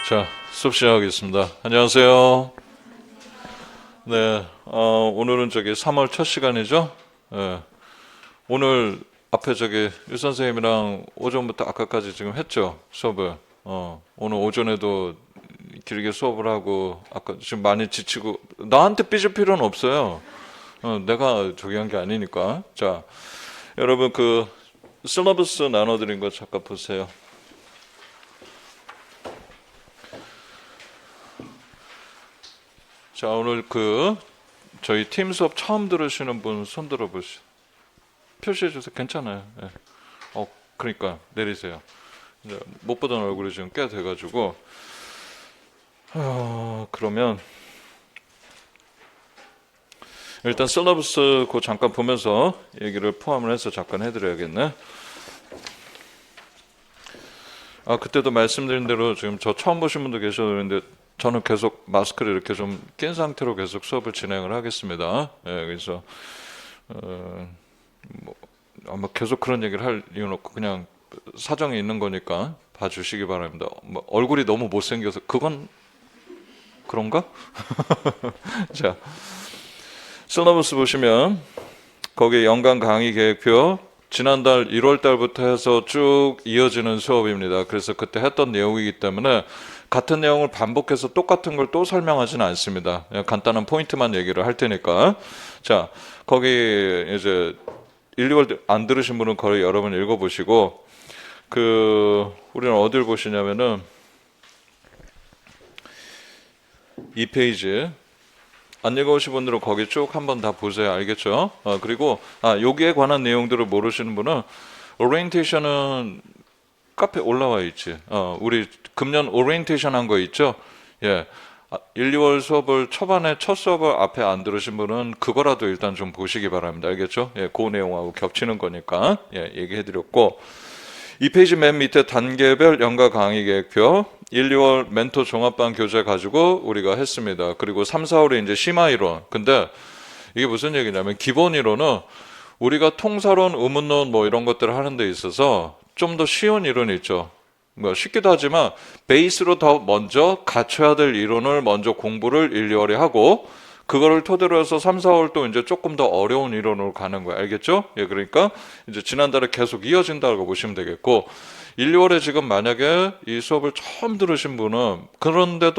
자, 수업 시작하겠습니다. 안녕하세요. 네, 오늘은 3월 첫 시간이죠. 네, 오늘 앞에 유 선생님이랑 오전부터 아까까지 지금 했죠, 수업을. 오늘 오전에도 길게 수업을 하고, 아까 지금 많이 지치고, 나한테 삐질 필요는 없어요. 내가 저기 한 게 아니니까. 자, 여러분 실러버스 나눠드린 거 잠깐 보세요. 자, 오늘 저희 팀 수업 처음 들으시는 분 손 들어보시죠. 표시해 주세요. 괜찮아요. 예. 그러니까 내리세요. 못 보던 얼굴이 지금 꽤 돼가지고 그러면 일단 실러버스 잠깐 보면서 얘기를 포함을 해서 잠깐 해드려야겠네. 그때도 말씀드린 대로 지금 저 처음 보신 분도 계셨는데 저는 계속 마스크를 이렇게 좀 낀 상태로 계속 수업을 진행을 하겠습니다. 예, 그래서 아마 계속 그런 얘기를 할 이유는 없고 그냥 사정이 있는 거니까 봐주시기 바랍니다. 얼굴이 너무 못생겨서 그건 그런가? 자, 실러버스 보시면 거기 연간 강의 계획표 지난달 1월 달부터 해서 쭉 이어지는 수업입니다. 그래서 그때 했던 내용이기 때문에 같은 내용을 반복해서 똑같은 걸 또 설명하지는 않습니다. 간단한 포인트만 얘기를 할 테니까. 자, 거기 이제 1, 2월 안 들으신 분은 거의 여러분 읽어보시고, 우리는 어딜 보시냐면은, 2페이지. 안 읽어오신 분들은 거기 쭉 한번 다 보세요. 알겠죠? 그리고, 여기에 관한 내용들을 모르시는 분은, 오리엔테이션은 카페 올라와 있지. 우리 금년 오리엔테이션 한 거 있죠? 예. 1, 2월 수업을 초반에 첫 수업을 앞에 안 들으신 분은 그거라도 일단 좀 보시기 바랍니다. 알겠죠? 예, 그 내용하고 겹치는 거니까 예, 얘기해드렸고 2페이지 맨 밑에 단계별 연가 강의 계획표 1, 2월 멘토 종합반 교재 가지고 우리가 했습니다. 그리고 3, 4월에 이제 심화 이론. 근데 이게 무슨 얘기냐면 기본 이론은 우리가 통사론, 의문론 뭐 이런 것들을 하는 데 있어서 좀 더 쉬운 이론이 있죠. 쉽기도 하지만 베이스로 더 먼저 갖춰야 될 이론을 먼저 공부를 1, 2월에 하고 그거를 토대로 해서 3, 4월 또 이제 조금 더 어려운 이론으로 가는 거예요. 알겠죠? 예, 그러니까 이제 지난달에 계속 이어진다고 보시면 되겠고 1, 2월에 지금 만약에 이 수업을 처음 들으신 분은 그런데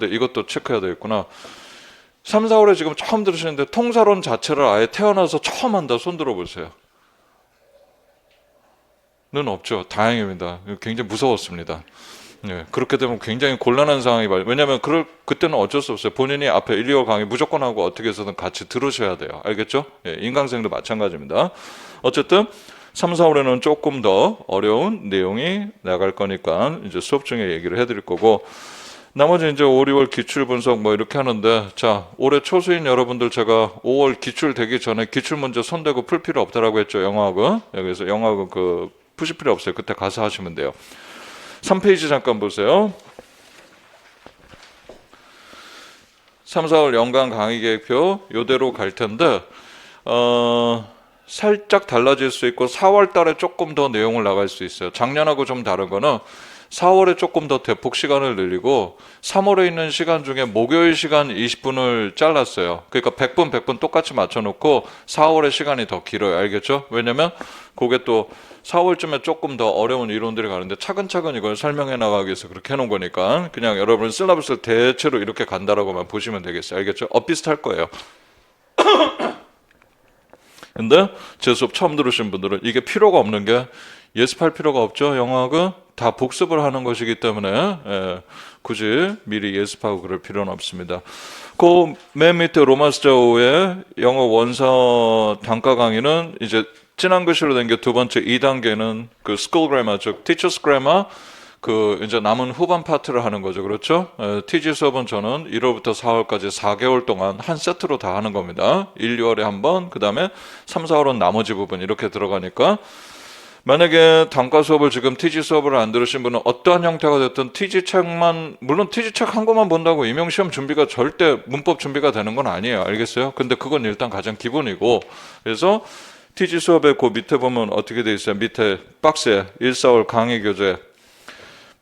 이것도 체크해야 되겠구나. 3, 4월에 지금 처음 들으시는데 통사론 자체를 아예 태어나서 처음 한다. 손 들어보세요. 는 없죠. 다행입니다. 굉장히 무서웠습니다. 예, 그렇게 되면 굉장히 곤란한 상황이 왜냐하면 그때는 어쩔 수 없어요. 본인이 앞에 1, 2월 강의 무조건 하고 어떻게 해서든 같이 들으셔야 돼요. 알겠죠? 예, 인강생도 마찬가지입니다. 어쨌든 3, 4월에는 조금 더 어려운 내용이 나갈 거니까 이제 수업 중에 얘기를 해드릴 거고 나머지 이제 5, 6월 기출 분석 뭐 이렇게 하는데 자 올해 초수인 여러분들 제가 5월 기출 되기 전에 기출 문제 손대고 풀 필요 없다라고 했죠. 영어학은. 여기서 영어학은 푸실 필요 없어요. 그때 가서 하시면 돼요. 3페이지 잠깐 보세요. 3, 4월 연간 강의 계획표 요대로 갈 텐데 살짝 달라질 수 있고 4월 달에 조금 더 내용을 나갈 수 있어요. 작년하고 좀 다른 거는 4월에 조금 더 대폭 시간을 늘리고 3월에 있는 시간 중에 목요일 시간 20분을 잘랐어요. 그러니까 100분 100분 똑같이 맞춰놓고 4월에 시간이 더 길어요. 알겠죠? 왜냐면 그게 또 4월쯤에 조금 더 어려운 이론들이 가는데 차근차근 이걸 설명해 나가기 위해서 그렇게 해놓은 거니까 그냥 여러분 실러버스를 대체로 이렇게 간다라고만 보시면 되겠어요. 알겠죠? 비슷할 거예요. 근데 제 수업 처음 들으신 분들은 이게 필요가 없는 게 예습할 필요가 없죠. 영어학은 다 복습을 하는 것이기 때문에 굳이 미리 예습하고 그럴 필요는 없습니다. 맨 밑에 로마스자오의 영어 원서 단가 강의는 이제 지난 글씨로 된 게 두 번째 2단계는 스쿨 그래머 즉 티처스 그래머 이제 남은 후반 파트를 하는 거죠. 그렇죠? TG 수업은 저는 1월부터 4월까지 4개월 동안 한 세트로 다 하는 겁니다. 1, 2월에 한 번, 그 다음에 3, 4월은 나머지 부분 이렇게 들어가니까 만약에 단과 수업을 지금 TG 수업을 안 들으신 분은 어떠한 형태가 됐든 TG 책만 물론 TG 책 한 권만 본다고 임용시험 준비가 절대 문법 준비가 되는 건 아니에요. 알겠어요? 근데 그건 일단 가장 기본이고 그래서 TG 수업에 그 밑에 보면 어떻게 돼 있어요? 밑에 박스에 1, 4월 강의 교재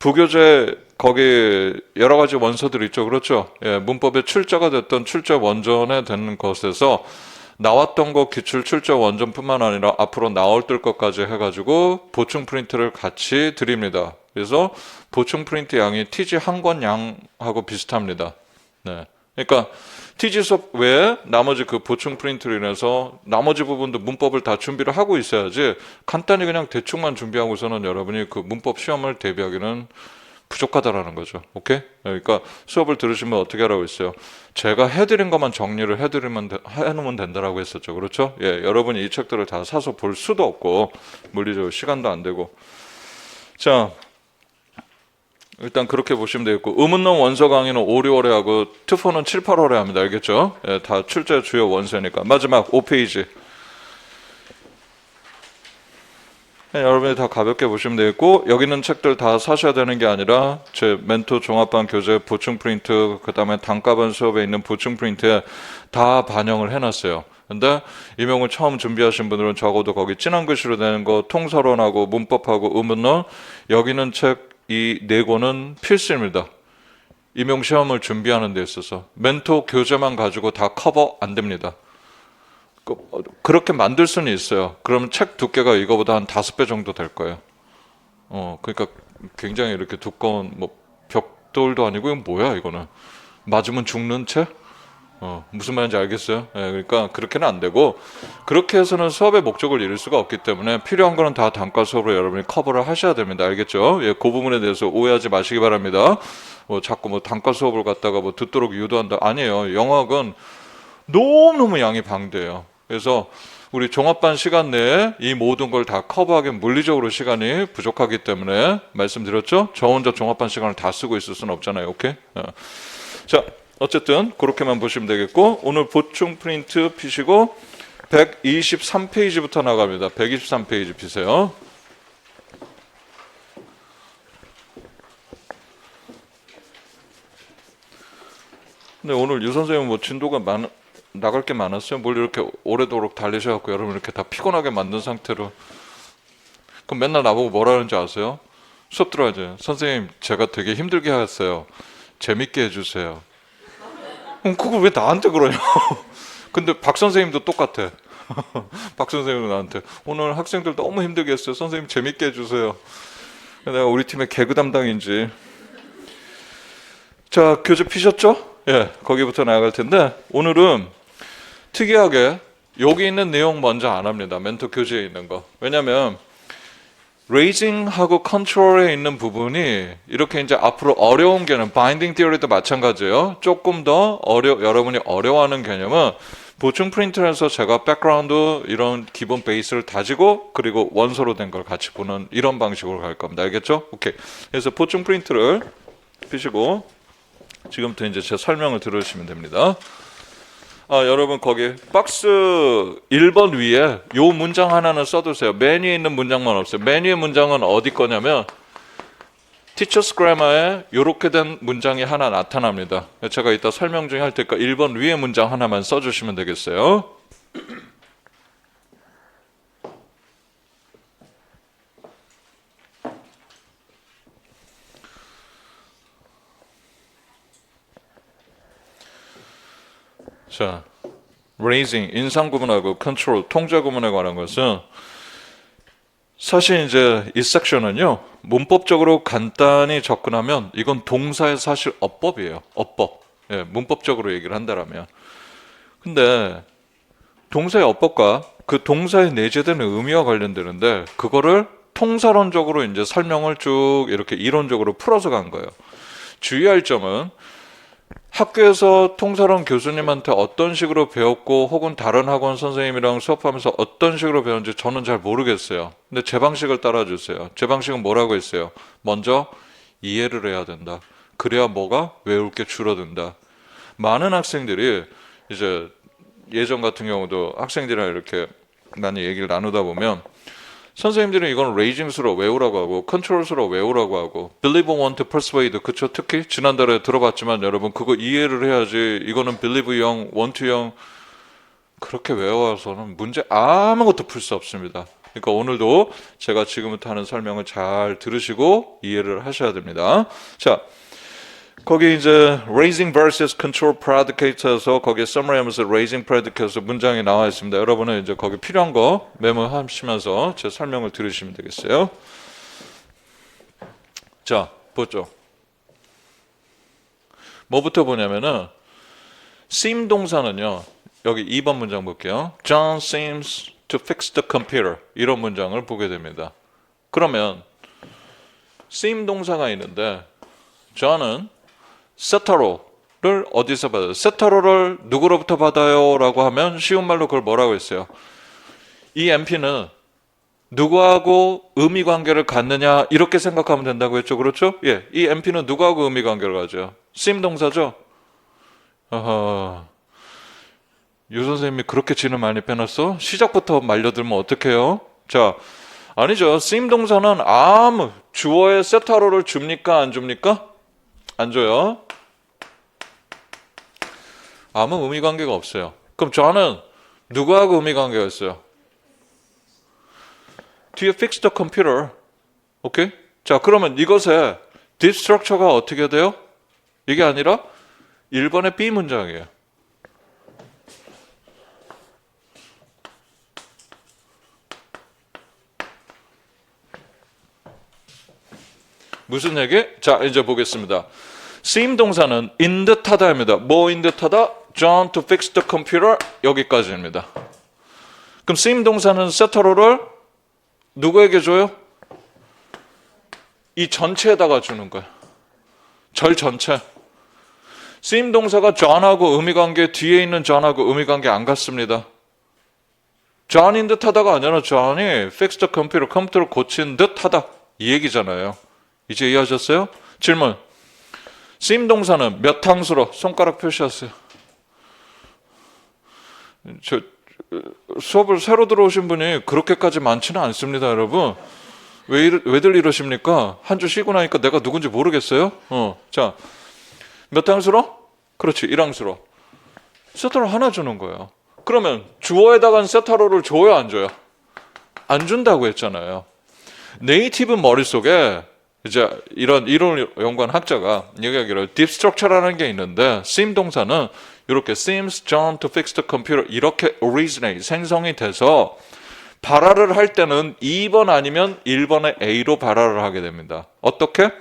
부교재 거기 여러 가지 원서들 있죠. 그렇죠? 예, 문법에 출제가 됐던 출제 원전에 되는 것에서 나왔던 거 기출 출제 원전뿐만 아니라 앞으로 나올 것까지 해가지고 보충 프린트를 같이 드립니다. 그래서 보충 프린트 양이 TG 한 권 양하고 비슷합니다. 네. 그러니까 TG 수업 외에 나머지 그 보충 프린트를 인해서 나머지 부분도 문법을 다 준비를 하고 있어야지 간단히 그냥 대충만 준비하고서는 여러분이 그 문법 시험을 대비하기는 부족하다라는 거죠. 오케이? 그러니까 수업을 들으시면 어떻게 하라고 했어요? 제가 해드린 것만 정리를 해놓으면 된다라고 했었죠. 그렇죠? 예, 여러분이 이 책들을 다 사서 볼 수도 없고 물리적으로 시간도 안 되고. 자, 일단 그렇게 보시면 되겠고, 의문론 원서 강의는 5, 6월에 하고 투포는 7, 8월에 합니다. 알겠죠? 예, 다 출제 주요 원서니까. 마지막 5페이지. 여러분이 다 가볍게 보시면 되겠고, 여기 있는 책들 다 사셔야 되는 게 아니라 제 멘토 종합반 교재 보충 프린트, 그 다음에 단가반 수업에 있는 보충 프린트에 다 반영을 해놨어요. 근데 임용을 처음 준비하신 분들은 적어도 거기 진한 글씨로 되는 거, 통설원하고 문법하고 의문론, 여기는 책 이 네 권은 필수입니다. 임용 시험을 준비하는 데 있어서 멘토 교재만 가지고 다 커버 안 됩니다. 그렇게 만들 수는 있어요. 그러면 책 두께가 이거보다 한 5배 정도 될 거예요. 그러니까 굉장히 이렇게 두꺼운 뭐 벽돌도 아니고 이건 뭐야 이거는 맞으면 죽는 책? 무슨 말인지 알겠어요? 예, 그러니까 그렇게는 안 되고 그렇게 해서는 수업의 목적을 이룰 수가 없기 때문에 필요한 거는 다 단과 수업으로 여러분이 커버를 하셔야 됩니다. 알겠죠? 예, 그 부분에 대해서 오해하지 마시기 바랍니다. 자꾸 뭐 단과 수업을 갖다가 뭐 듣도록 유도한다. 아니에요. 영어학은 너무너무 양이 방대해요. 그래서 우리 종합반 시간 내에 이 모든 걸 다 커버하기 물리적으로 시간이 부족하기 때문에 말씀드렸죠? 저 혼자 종합반 시간을 다 쓰고 있을 수는 없잖아요. 오케이? 자, 어쨌든 그렇게만 보시면 되겠고 오늘 보충 프린트 피시고 123페이지부터 나갑니다. 123페이지 피세요. 근데 오늘 유 선생님은 뭐 진도가 나갈 게 많았어요. 뭘 이렇게 오래도록 달리셔갖고 여러분 이렇게 다 피곤하게 만든 상태로. 그럼 맨날 나보고 뭐라 하는지 아세요? 수업 들어야죠. 선생님 제가 되게 힘들게 했어요. 재밌게 해주세요. 그럼 그걸 왜 나한테 그러냐? 근데 박 선생님도 똑같아. 박 선생님도 나한테 오늘 학생들 너무 힘들게 했어요. 선생님 재밌게 해주세요. 내가 우리 팀의 개그 담당인지. 자, 교재 피셨죠? 예, 거기부터 나아갈 텐데 오늘은 특이하게 여기 있는 내용 먼저 안 합니다. 멘토 교재에 있는 거. 왜냐면 레이징하고 컨트롤에 있는 부분이 이렇게 이제 앞으로 어려운 개념, 바인딩 티어리도 마찬가지예요. 조금 더 여러분이 어려워하는 개념은 보충 프린트에서 제가 백그라운드 이런 기본 베이스를 다지고 그리고 원서로 된 걸 같이 보는 이런 방식으로 갈 겁니다. 알겠죠? 오케이. 그래서 보충 프린트를 피시고 지금부터 이제 제 설명을 들으시면 됩니다. 여러분 거기 박스 1번 위에 요 문장 하나는 써두세요. 맨 위에 있는 문장만 없어요. 맨 위에 문장은 어디 거냐면 Teacher's Grammar에 이렇게 된 문장이 하나 나타납니다. 제가 이따 설명 중에 할 테니까 1번 위에 문장 하나만 써주시면 되겠어요. 자, raising, 인상 구문하고 control, 통제 구문에 관한 것은 사실 이제 이 섹션은요 문법적으로 간단히 접근하면 이건 동사의 사실 어법이에요. 어법. 예, 문법적으로 얘기를 한다라면. 근데 동사의 어법과 그 동사에 내재되는 의미와 관련되는데 그거를 통사론적으로 이제 설명을 쭉 이렇게 이론적으로 풀어서 간 거예요. 주의할 점은 학교에서 통사론 교수님한테 어떤 식으로 배웠고 혹은 다른 학원 선생님이랑 수업하면서 어떤 식으로 배웠는지 저는 잘 모르겠어요. 근데 제 방식을 따라주세요. 제 방식은 뭐라고 했어요? 먼저 이해를 해야 된다. 그래야 뭐가? 외울 게 줄어든다. 많은 학생들이 이제 예전 같은 경우도 학생들이랑 이렇게 많이 얘기를 나누다 보면 선생님들은 이건 레이징수로 외우라고 하고 컨트롤수로 외우라고 하고 believe, want, persuade 그쵸? 특히 지난달에 들어봤지만 여러분 그거 이해를 해야지 이거는 believe형, want형 그렇게 외워서는 문제 아무것도 풀 수 없습니다. 그러니까 오늘도 제가 지금부터 하는 설명을 잘 들으시고 이해를 하셔야 됩니다. 자, 거기 이제 raising versus control predicate에서 거기에 summary 하면서 raising predicate에서 문장이 나와 있습니다. 여러분은 이제 거기 필요한 거 메모하시면서 제 설명을 들으시면 되겠어요. 자, 보죠. 뭐부터 보냐면은 seem 동사는요. 여기 2번 문장 볼게요. John seems to fix the computer. 이런 문장을 보게 됩니다. 그러면 seem 동사가 있는데 John은 세타로를 어디서 받아요? 세타로를 누구로부터 받아요? 라고 하면 쉬운 말로 그걸 뭐라고 했어요? 이 MP는 누구하고 의미관계를 갖느냐 이렇게 생각하면 된다고 했죠. 그렇죠? 예, 이 MP는 누구하고 의미관계를 가져요? seem 동사죠? 유 선생님이 그렇게 진을 많이 빼놨어? 시작부터 말려들면 어떡해요? 자, 아니죠. seem 동사는 아무 주어의 세타로를 줍니까? 안 줍니까? 안 줘요. 아무 의미관계가 없어요. 그럼 저는 누구하고 의미관계가 있어요? Do you fix the computer? 오케이? 자, 그러면 이것의 deep structure가 어떻게 돼요? 이게 아니라 1번의 B 문장이에요. 무슨 얘기? 자, 이제 보겠습니다. seem 동사는 in 듯하다입니다. 뭐인 듯하다? John to fix the computer 여기까지입니다. 그럼 seem 동사는 세타로를 누구에게 줘요? 이 전체에다가 주는 거예요. 절 전체. seem 동사가 John하고 의미관계 뒤에 있는 John하고 의미관계 안 같습니다. John인 듯하다가 아니라 John이 fix the computer, 컴퓨터를 고친 듯하다 이 얘기잖아요. 이제 이해하셨어요? 질문. seem 동사는 몇 항수로 손가락 표시하세요. 수업을 새로 들어오신 분이 그렇게까지 많지는 않습니다, 여러분. 왜들 이러십니까? 한 주 쉬고 나니까 내가 누군지 모르겠어요? 자, 몇 항수로? 그렇지, 1항수로. 세타로 하나 주는 거예요. 그러면 주어에다가 세타로를 줘요, 안 줘요? 안 준다고 했잖아요. 네이티브 머릿속에 이제 이런 이론을 연구한 학자가 얘기하기를 deep structure라는 게 있는데 seem 동사는 이렇게 seems John to fix the computer 이렇게 originate 생성이 돼서 발화를 할 때는 2번 아니면 1번의 A로 발화를 하게 됩니다. 어떻게?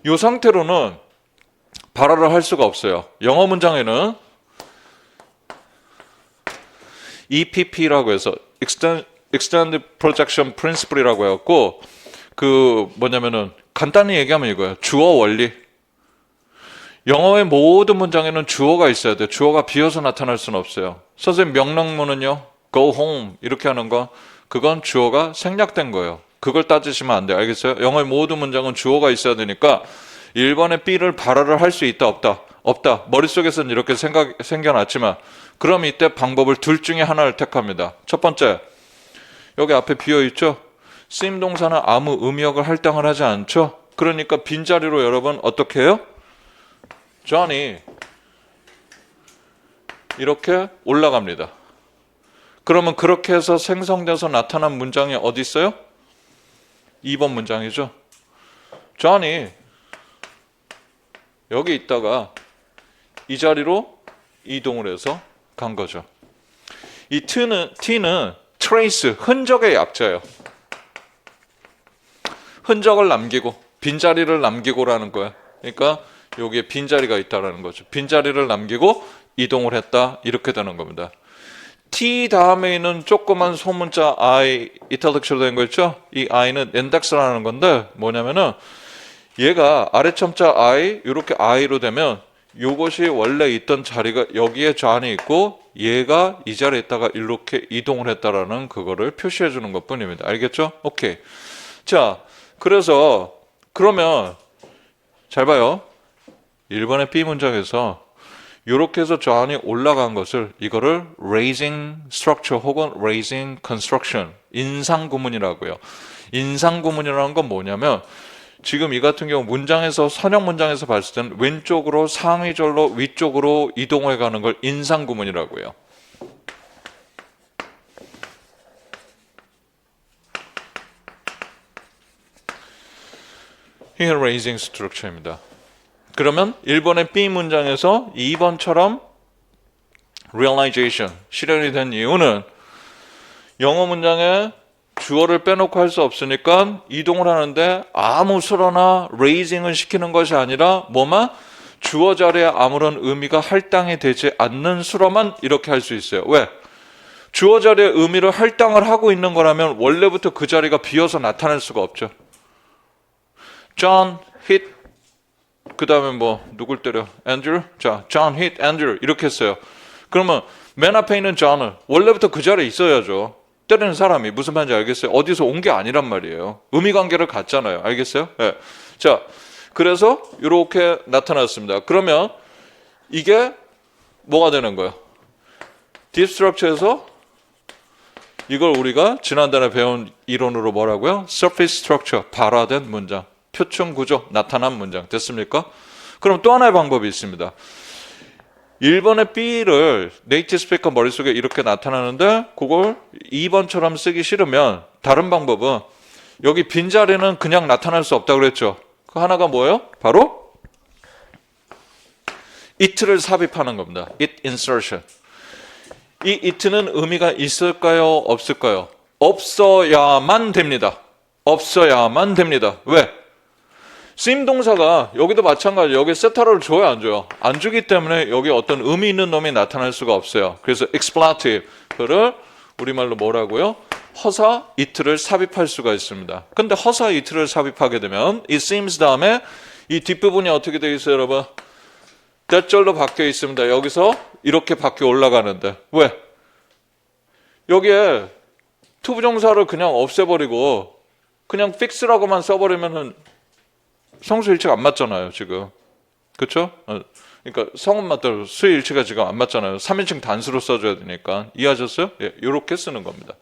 이 상태로는 발화를 할 수가 없어요. 영어 문장에는 EPP라고 해서 Extended Projection Principle이라고 해갖고 그 뭐냐면은 간단히 얘기하면 이거예요. 주어 원리. 영어의 모든 문장에는 주어가 있어야 돼요. 주어가 비어서 나타날 수는 없어요. 선생님 명령문은요. Go home 이렇게 하는 거 그건 주어가 생략된 거예요. 그걸 따지시면 안 돼요. 알겠어요? 영어의 모든 문장은 주어가 있어야 되니까 1번의 B를 발화를 할 수 있다 없다? 없다. 머릿속에서는 이렇게 생겨났지만 그럼 이때 방법을 둘 중에 하나를 택합니다. 첫 번째 여기 앞에 비어있죠? seem 동사는 아무 의미역을 할당을 하지 않죠? 그러니까 빈자리로 여러분 어떻게 해요? John이 이렇게 올라갑니다. 그러면 그렇게 해서 생성돼서 나타난 문장이 어디 있어요? 2번 문장이죠. John이 여기 있다가 이 자리로 이동을 해서 간 거죠. 이 T는 trace, 흔적의 약자예요. 흔적을 남기고 빈자리를 남기고라는 거야. 그러니까 여기에 빈자리가 있다라는 거죠. 빈자리를 남기고 이동을 했다 이렇게 되는 겁니다. T 다음에 있는 조그만 소문자 I, 이탈릭스로 된 거 있죠? 이 I는 index라는 건데 뭐냐면은 얘가 아래첨자 I 이렇게 I로 되면 이것이 원래 있던 자리가 여기에 John이 있고 얘가 이 자리에 있다가 이렇게 이동을 했다라는 그거를 표시해 주는 것 뿐입니다. 알겠죠? 오케이. 자, 그래서 그러면 잘 봐요. 1번의 B 문장에서 이렇게 해서 John이 올라간 것을 이거를 raising structure 혹은 raising construction 인상구문이라고요. 인상구문이라는 건 뭐냐면 지금 이 같은 경우 문장에서 선형 문장에서 봤을 때는 왼쪽으로 상위절로 위쪽으로 이동해 가는 걸 인상구문이라고 해요. 이게 raising structure입니다. 그러면 1번의 B 문장에서 2번처럼 realization, 실현이 된 이유는 영어 문장에 주어를 빼놓고 할 수 없으니까 이동을 하는데 아무 수로나 raising을 시키는 것이 아니라 뭐만 주어 자리에 아무런 의미가 할당이 되지 않는 수로만 이렇게 할 수 있어요. 왜? 주어 자리에 의미를 할당을 하고 있는 거라면 원래부터 그 자리가 비어서 나타날 수가 없죠. John hit 그 다음에 뭐 누굴 때려? Andrew? 자, John hit Andrew 이렇게 했어요. 그러면 맨 앞에 있는 John은 원래부터 그 자리에 있어야죠. 때리는 사람이 무슨 말인지 알겠어요? 어디서 온 게 아니란 말이에요. 의미관계를 갖잖아요. 알겠어요? 네. 자, 그래서 이렇게 나타났습니다. 그러면 이게 뭐가 되는 거예요? Deep Structure에서 이걸 우리가 지난달에 배운 이론으로 뭐라고요? Surface Structure, 발화된 문장, 표층 구조, 나타난 문장 됐습니까? 그럼 또 하나의 방법이 있습니다. 1번의 B를 네이티브 스피커 머릿속에 이렇게 나타나는데 그걸 2번처럼 쓰기 싫으면 다른 방법은 여기 빈자리는 그냥 나타날 수 없다고 그랬죠. 그 하나가 뭐예요? 바로 it를 삽입하는 겁니다. it insertion. 이 it는 의미가 있을까요? 없을까요? 없어야만 됩니다. 없어야만 됩니다. 왜? 쓰임 동사가 여기도 마찬가지. 여기 세타로를 줘요, 안 줘요? 안 주기 때문에 여기 어떤 의미 있는 놈이 나타날 수가 없어요. 그래서 expletive를 우리말로 뭐라고요? 허사 it를 삽입할 수가 있습니다. 근데 허사 it를 삽입하게 되면 it seems 다음에 이 뒷부분이 어떻게 되어 있어요, 여러분? 대절로 바뀌어 있습니다. 여기서 이렇게 바뀌어 올라가는데 왜? 여기에 투부정사를 그냥 없애버리고 그냥 fix라고만 써버리면은 성수일치가 안 맞잖아요, 지금. 그렇죠? 그러니까 성은 맞더라도 수일치가 지금 안 맞잖아요. 3인칭 단수로 써줘야 되니까. 이해하셨어요? 예, 이렇게 쓰는 겁니다.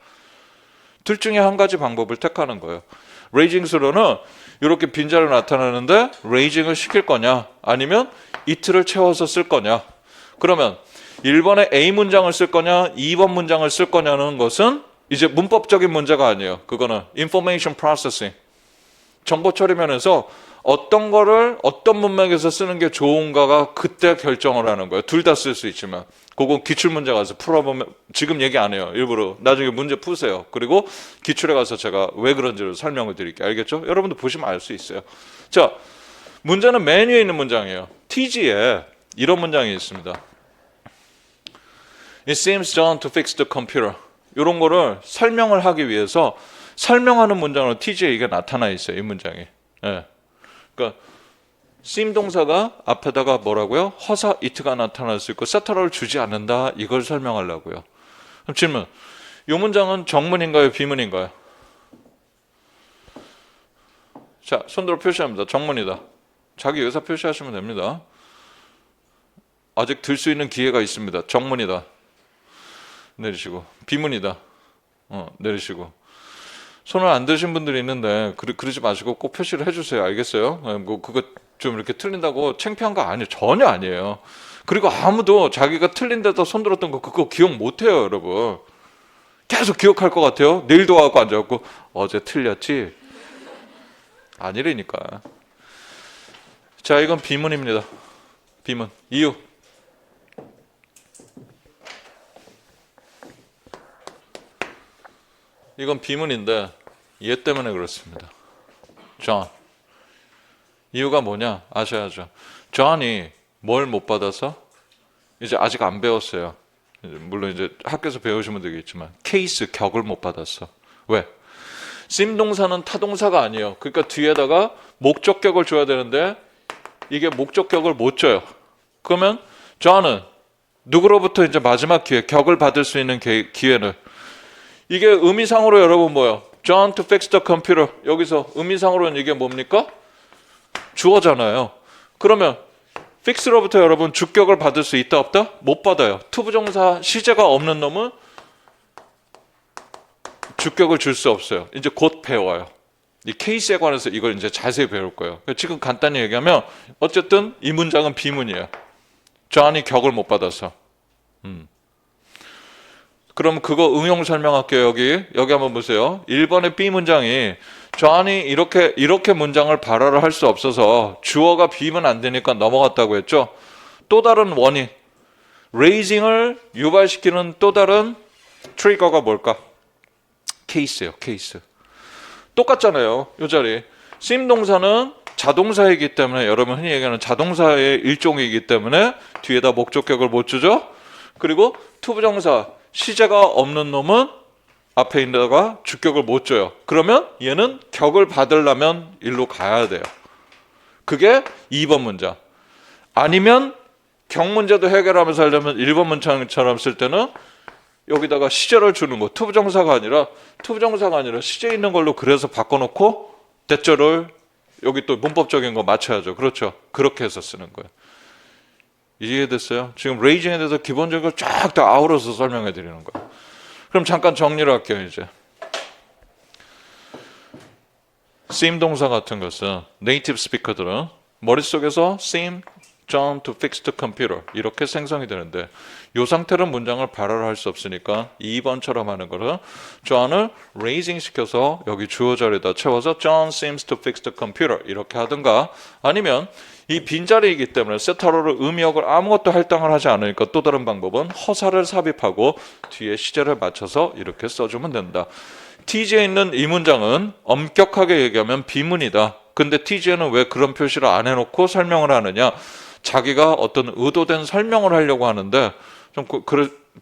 둘 중에 한 가지 방법을 택하는 거예요. 레이징스로는 이렇게 빈자리로 나타나는데 레이징을 시킬 거냐 아니면 it를 채워서 쓸 거냐. 그러면 1번에 A 문장을 쓸 거냐 2번 문장을 쓸 거냐는 것은 이제 문법적인 문제가 아니에요. 그거는 information processing. 정보 처리면에서 어떤 거를 어떤 문맥에서 쓰는 게 좋은가가 그때 결정을 하는 거예요. 둘 다 쓸 수 있지만 그건 기출문제 가서 풀어보면 지금 얘기 안 해요. 일부러 나중에 문제 푸세요. 그리고 기출에 가서 제가 왜 그런지를 설명을 드릴게요. 알겠죠? 여러분도 보시면 알 수 있어요. 자, 문제는 메뉴에 있는 문장이에요. TG에 이런 문장이 있습니다. It seems John to fix the computer. 이런 거를 설명을 하기 위해서 설명하는 문장으로 TG에 이게 나타나 있어요. 이 문장이. 예. 그러니까 seem 동사가 앞에다가 뭐라고요? 허사 it가 나타날 수 있고 세타로를 주지 않는다. 이걸 설명하려고요. 그럼 질문. 이 문장은 정문인가요? 비문인가요? 자, 손들어 표시합니다. 정문이다. 자기 의사 표시하시면 됩니다. 아직 들 수 있는 기회가 있습니다. 정문이다. 내리시고. 비문이다. 내리시고. 손을 안 드신 분들이 있는데 그러지 마시고 꼭 표시를 해주세요. 알겠어요? 뭐 그거 좀 이렇게 틀린다고 창피한 거 아니에요. 전혀 아니에요. 그리고 아무도 자기가 틀린 데다 손 들었던 거 그거 기억 못해요, 여러분. 계속 기억할 것 같아요. 내일도 와갖고 앉아갖고 어제 틀렸지? 아니라니까. 자, 이건 비문입니다. 비문. 이유. 이건 비문인데 얘 때문에 그렇습니다. John. 이유가 뭐냐 아셔야죠. John이 뭘 못 받아서? 이제 아직 안 배웠어요. 물론 이제 학교에서 배우시면 되겠지만 케이스 격을 못 받았어. 왜? sim 동사는 타동사가 아니에요. 그러니까 뒤에다가 목적격을 줘야 되는데 이게 목적격을 못 줘요. 그러면 John은 누구로부터 이제 마지막 기회, 격을 받을 수 있는 기회는 이게 의미상으로 여러분 뭐예요? John to fix the computer. 여기서 의미상으로는 이게 뭡니까? 주어잖아요. 그러면 fix로부터 여러분 주격을 받을 수 있다 없다? 못 받아요. 투부정사 시제가 없는 놈은 주격을 줄 수 없어요. 이제 곧 배워요. 이 케이스에 관해서 이걸 이제 자세히 배울 거예요. 지금 간단히 얘기하면 어쨌든 이 문장은 비문이에요. John이 격을 못 받아서. 그럼 그거 응용 설명할게요. 여기 한번 보세요. 1번의 B 문장이 존이 이렇게 문장을 발화를 할 수 없어서 주어가 비면 안 되니까 넘어갔다고 했죠. 또 다른 원인, raising을 유발시키는 또 다른 트리거가 뭘까? 케이스예요. 케이스. 똑같잖아요. 이 자리. sim 동사는 자동사이기 때문에 여러분 흔히 얘기하는 자동사의 일종이기 때문에 뒤에다 목적격을 못 주죠. 그리고 투부정사 시제가 없는 놈은 앞에 있다가 주격을 못 줘요. 그러면 얘는 격을 받으려면 일로 가야 돼요. 그게 2번 문장. 아니면 격 문제도 해결하면서 하려면 1번 문장처럼 쓸 때는 여기다가 시제를 주는 거. 투부정사가 아니라 시제 있는 걸로 그래서 바꿔놓고 대절을 여기 또 문법적인 거 맞춰야죠. 그렇죠. 그렇게 해서 쓰는 거예요. 이해됐어요? 지금 레이징에 대해서 기본적인 걸 쫙 다 아우러서 설명해 드리는 거예요. 그럼 잠깐 정리를 할게요. 이제 sim 동사 같은 것은 네이티브 스피커들은 머릿속에서 sim, John to fix the computer 이렇게 생성이 되는데 이 상태로 문장을 발화를 할 수 없으니까 2번처럼 하는 거를 John을 raising 시켜서 여기 주어 자리에다 채워서 John seems to fix the computer 이렇게 하든가 아니면 이 빈자리이기 때문에 세타로를 의미역을 아무것도 할당을 하지 않으니까 또 다른 방법은 허사를 삽입하고 뒤에 시제를 맞춰서 이렇게 써주면 된다. TG에 있는 이 문장은 엄격하게 얘기하면 비문이다. 근데 TG에는 왜 그런 표시를 안 해놓고 설명을 하느냐? 자기가 어떤 의도된 설명을 하려고 하는데 좀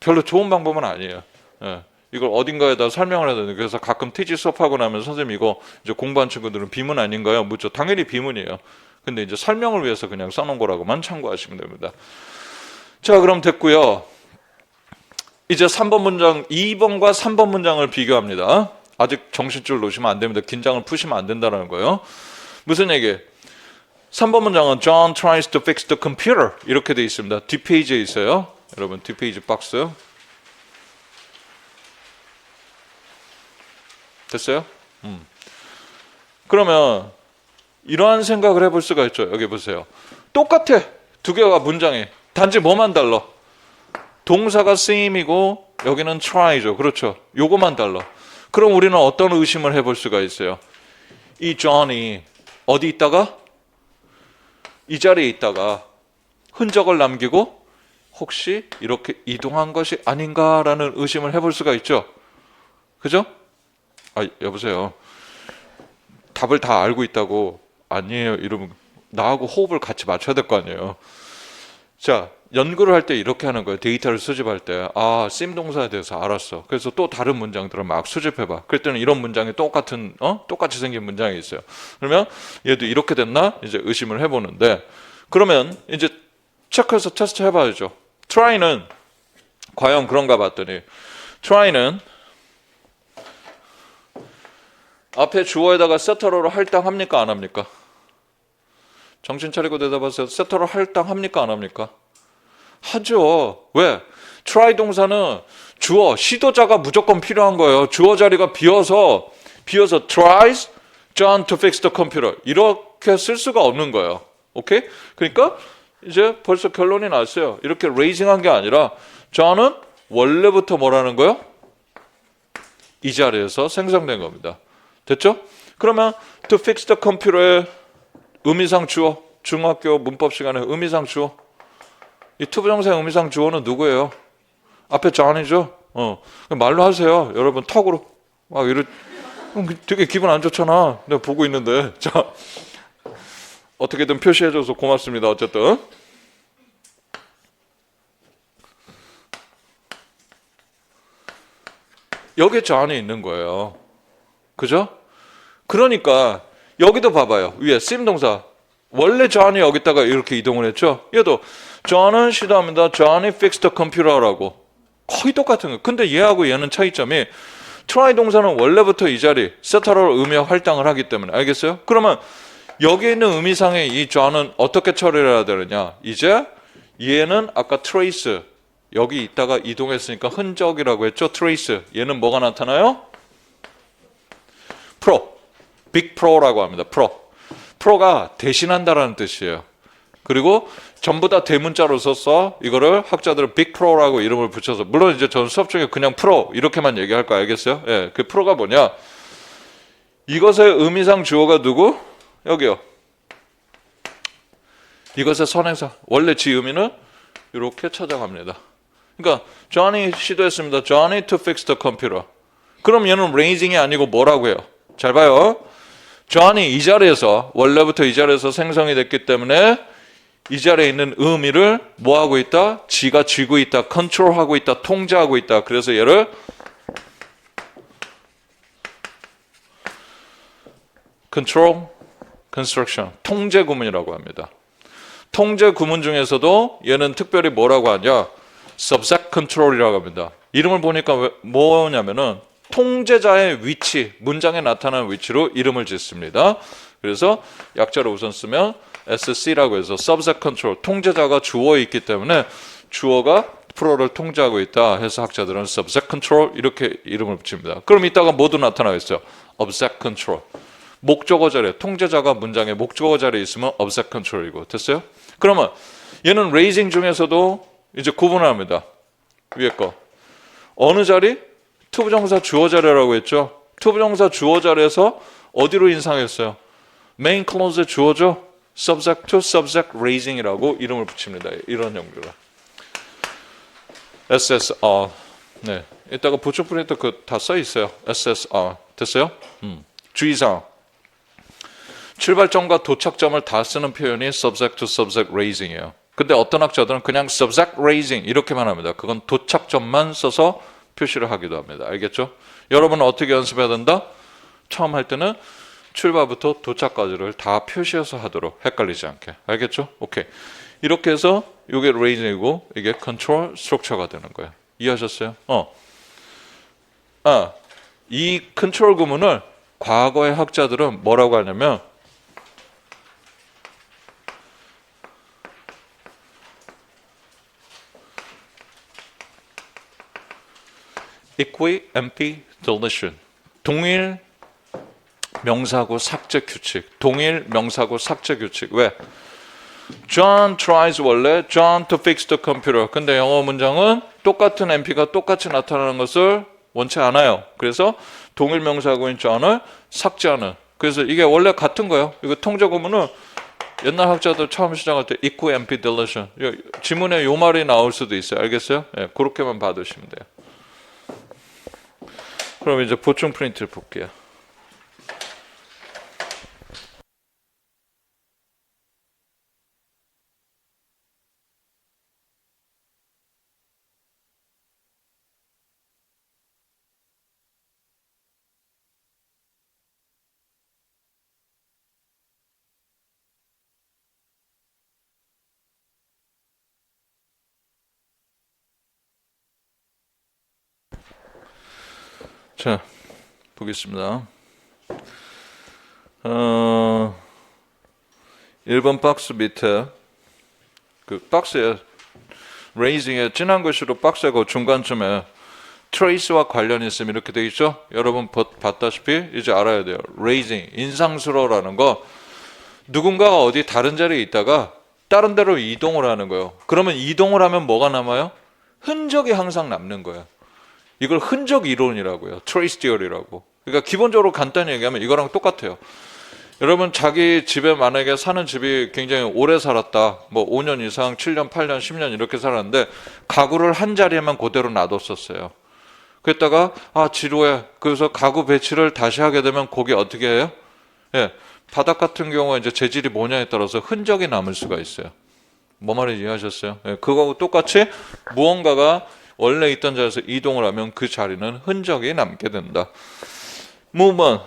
별로 좋은 방법은 아니에요. 예. 이걸 어딘가에다 설명을 해야 되는데 그래서 가끔 TG 수업하고 나면 선생님 이거 이제 공부한 친구들은 비문 아닌가요? 묻죠. 당연히 비문이에요. 근데 이제 설명을 위해서 그냥 써놓은 거라고만 참고하시면 됩니다. 자, 그럼 됐고요. 이제 3번 문장, 2번과 3번 문장을 비교합니다. 아직 정신줄 놓으시면 안 됩니다. 긴장을 푸시면 안 된다는 거예요. 무슨 얘기? 3번 문장은 John tries to fix the computer 이렇게 돼 있습니다. 뒷페이지에 있어요. 여러분 뒷페이지 박스. 됐어요? 그러면 이러한 생각을 해볼 수가 있죠. 여기 보세요. 똑같아. 두 개가 문장이. 단지 뭐만 달라? 동사가 sim이고 여기는 try죠. 그렇죠. 요거만 달라. 그럼 우리는 어떤 의심을 해볼 수가 있어요? 이 John이 어디 있다가? 이 자리에 있다가 흔적을 남기고 혹시 이렇게 이동한 것이 아닌가라는 의심을 해볼 수가 있죠. 그죠? 아, 여보세요. 답을 다 알고 있다고 아니에요. 이러면 나하고 호흡을 같이 맞춰야 될 거 아니에요. 자, 연구를 할 때 이렇게 하는 거예요. 데이터를 수집할 때. 아, sim 동사에 대해서 알았어. 그래서 또 다른 문장들을 막 수집해봐. 그랬더니 이런 문장이 똑같이 생긴 문장이 있어요. 그러면 얘도 이렇게 됐나? 이제 의심을 해보는데 그러면 이제 체크해서 테스트 해봐야죠. try는 과연 그런가 봤더니 try는 앞에 주어에다가 세터로를 할당합니까? 안 합니까? 정신 차리고 대답하세요. 세터로 할당합니까? 안 합니까? 하죠. 왜? try 동사는 주어, 시도자가 무조건 필요한 거예요. 주어 자리가 비어서 tries John to fix the computer 이렇게 쓸 수가 없는 거예요. 오케이? 그러니까 이제 벌써 결론이 났어요. 이렇게 raising한 게 아니라 John은 원래부터 뭐라는 거예요? 이 자리에서 생성된 겁니다. 됐죠? 그러면 to fix the computer의 의미상 주어, 중학교 문법 시간에 의미상 주어. 이 투부정사의 의미상 주어는 누구예요? 앞에 John이죠? 말로 하세요. 여러분 턱으로. 막 되게 기분 안 좋잖아. 내가 보고 있는데. 자, 어떻게든 표시해줘서 고맙습니다. 어쨌든. 여기에 John이 있는 거예요. 그죠? 그러니까 여기도 봐봐요. 위에 sim 동사. 원래 John이 여기다가 이렇게 이동을 했죠. 얘도 John은 시도합니다. Johnny fixed the computer라고. 거의 똑같은 거예요. 근데 얘하고 얘는 차이점이 try 동사는 원래부터 이 자리 세타로를 의미와 할당을 하기 때문에 알겠어요? 그러면 여기 있는 의미상의 이 John은 어떻게 처리를 해야 되느냐? 이제 얘는 아까 trace 여기 있다가 이동했으니까 흔적이라고 했죠. trace 얘는 뭐가 나타나요? pro big pro라고 합니다. pro가 대신한다라는 뜻이에요. 그리고 전부 다 대문자로 썼어. 이거를 학자들은 big pro라고 이름을 붙여서 물론 이제 전 수업 중에 그냥 pro 이렇게만 얘기할 거 알겠어요? 예, 그 pro가 뭐냐? 이것의 의미상 주어가 누구? 여기요. 이것의 선행사. 원래 지 의미는 이렇게 찾아갑니다. 그러니까 Johnny 시도했습니다. Johnny to fix the computer. 그럼 얘는 raising이 아니고 뭐라고 해요? 잘 봐요. Johnny 이 자리에서 원래부터 이 자리에서 생성이 됐기 때문에 이 자리에 있는 의미를 뭐 하고 있다? 지가 쥐고 있다. 컨트롤하고 있다. 통제하고 있다. 그래서 얘를 control construction, 통제 구문이라고 합니다. 통제 구문 중에서도 얘는 특별히 뭐라고 하냐? subject control이라고 합니다. 이름을 보니까 뭐냐면은 통제자의 위치, 문장에 나타나는 위치로 이름을 짓습니다. 그래서 약자로 우선 쓰면 SC라고 해서 subject control, 통제자가 주어에 있기 때문에 주어가 프로를 통제하고 있다 해서 학자들은 subject control 이렇게 이름을 붙입니다. 그럼 이따가 뭐도 나타나겠어요? object control. 목적어 자리에, 통제자가 문장에 목적어 자리에 있으면 object control이고. 됐어요? 그러면 얘는 raising 중에서도 이제 구분합니다. 위에 거. 어느 자리? 투부정사 주어 자리라고 했죠. 투부정사 주어 자리에서 어디로 인상했어요? main clause의 주어죠. subject to subject raising이라고 이름을 붙입니다. 이런 용도로. SSR. 네. 이따가 보충 프린트 다 써 있어요. SSR. 됐어요? 주의사항. 출발점과 도착점을 다 쓰는 표현이 subject to subject raising이에요. 근데 어떤 학자들은 그냥 subject raising 이렇게만 합니다. 그건 도착점만 써서 표시를 하기도 합니다. 알겠죠? 여러분은 어떻게 연습해야 된다? 처음 할 때는 출발부터 도착까지를 다 표시해서 하도록, 헷갈리지 않게. 알겠죠? 오케이. 이렇게 해서 이게 raising이고 이게 control structure가 되는 거예요. 이해하셨어요? 이 control 구문을 과거의 학자들은 뭐라고 하냐면 equi-empty deletion. 동일 명사구 삭제 규칙. 동일 명사구 삭제 규칙. 왜? John tries 원래 John to fix the computer. 근데 영어 문장은 똑같은 NP가 똑같이 나타나는 것을 원치 않아요. 그래서 동일 명사구인 John을 삭제하는. 그래서 이게 원래 같은 거예요. 이거 통제 구문은 옛날 학자들 처음 시작할 때 equi-empty deletion. 지문에 요 말이 나올 수도 있어요. 알겠어요? 예, 그렇게만 받으시면 돼요. 그럼 이제 보충 프린트를 볼게요. 자, 보겠습니다. 1번 박스 밑에 그 박스에 raising에 진한 글씨로 박스의 그 중간쯤에 trace와 관련이 있으면 이렇게 되어 있죠. 여러분 봤다시피 이제 알아야 돼요. raising, 인상스러워라는 거 누군가가 어디 다른 자리에 있다가 다른 데로 이동을 하는 거예요. 그러면 이동을 하면 뭐가 남아요? 흔적이 항상 남는 거예요. 이걸 흔적 이론이라고요. trace theory라고. 그러니까 기본적으로 간단히 얘기하면 이거랑 똑같아요. 여러분 자기 집에 만약에 사는 집이 굉장히 오래 살았다. 뭐 5년 이상, 7년, 8년, 10년 이렇게 살았는데 가구를 한 자리에만 그대로 놔뒀었어요. 그랬다가 지루해. 그래서 가구 배치를 다시 하게 되면 거기 어떻게 해요? 예, 바닥 같은 경우에 이제 재질이 뭐냐에 따라서 흔적이 남을 수가 있어요. 뭐 말인지 이해하셨어요? 예, 그거하고 똑같이 무언가가 원래 있던 자리에서 이동을 하면 그 자리는 흔적이 남게 된다. movement,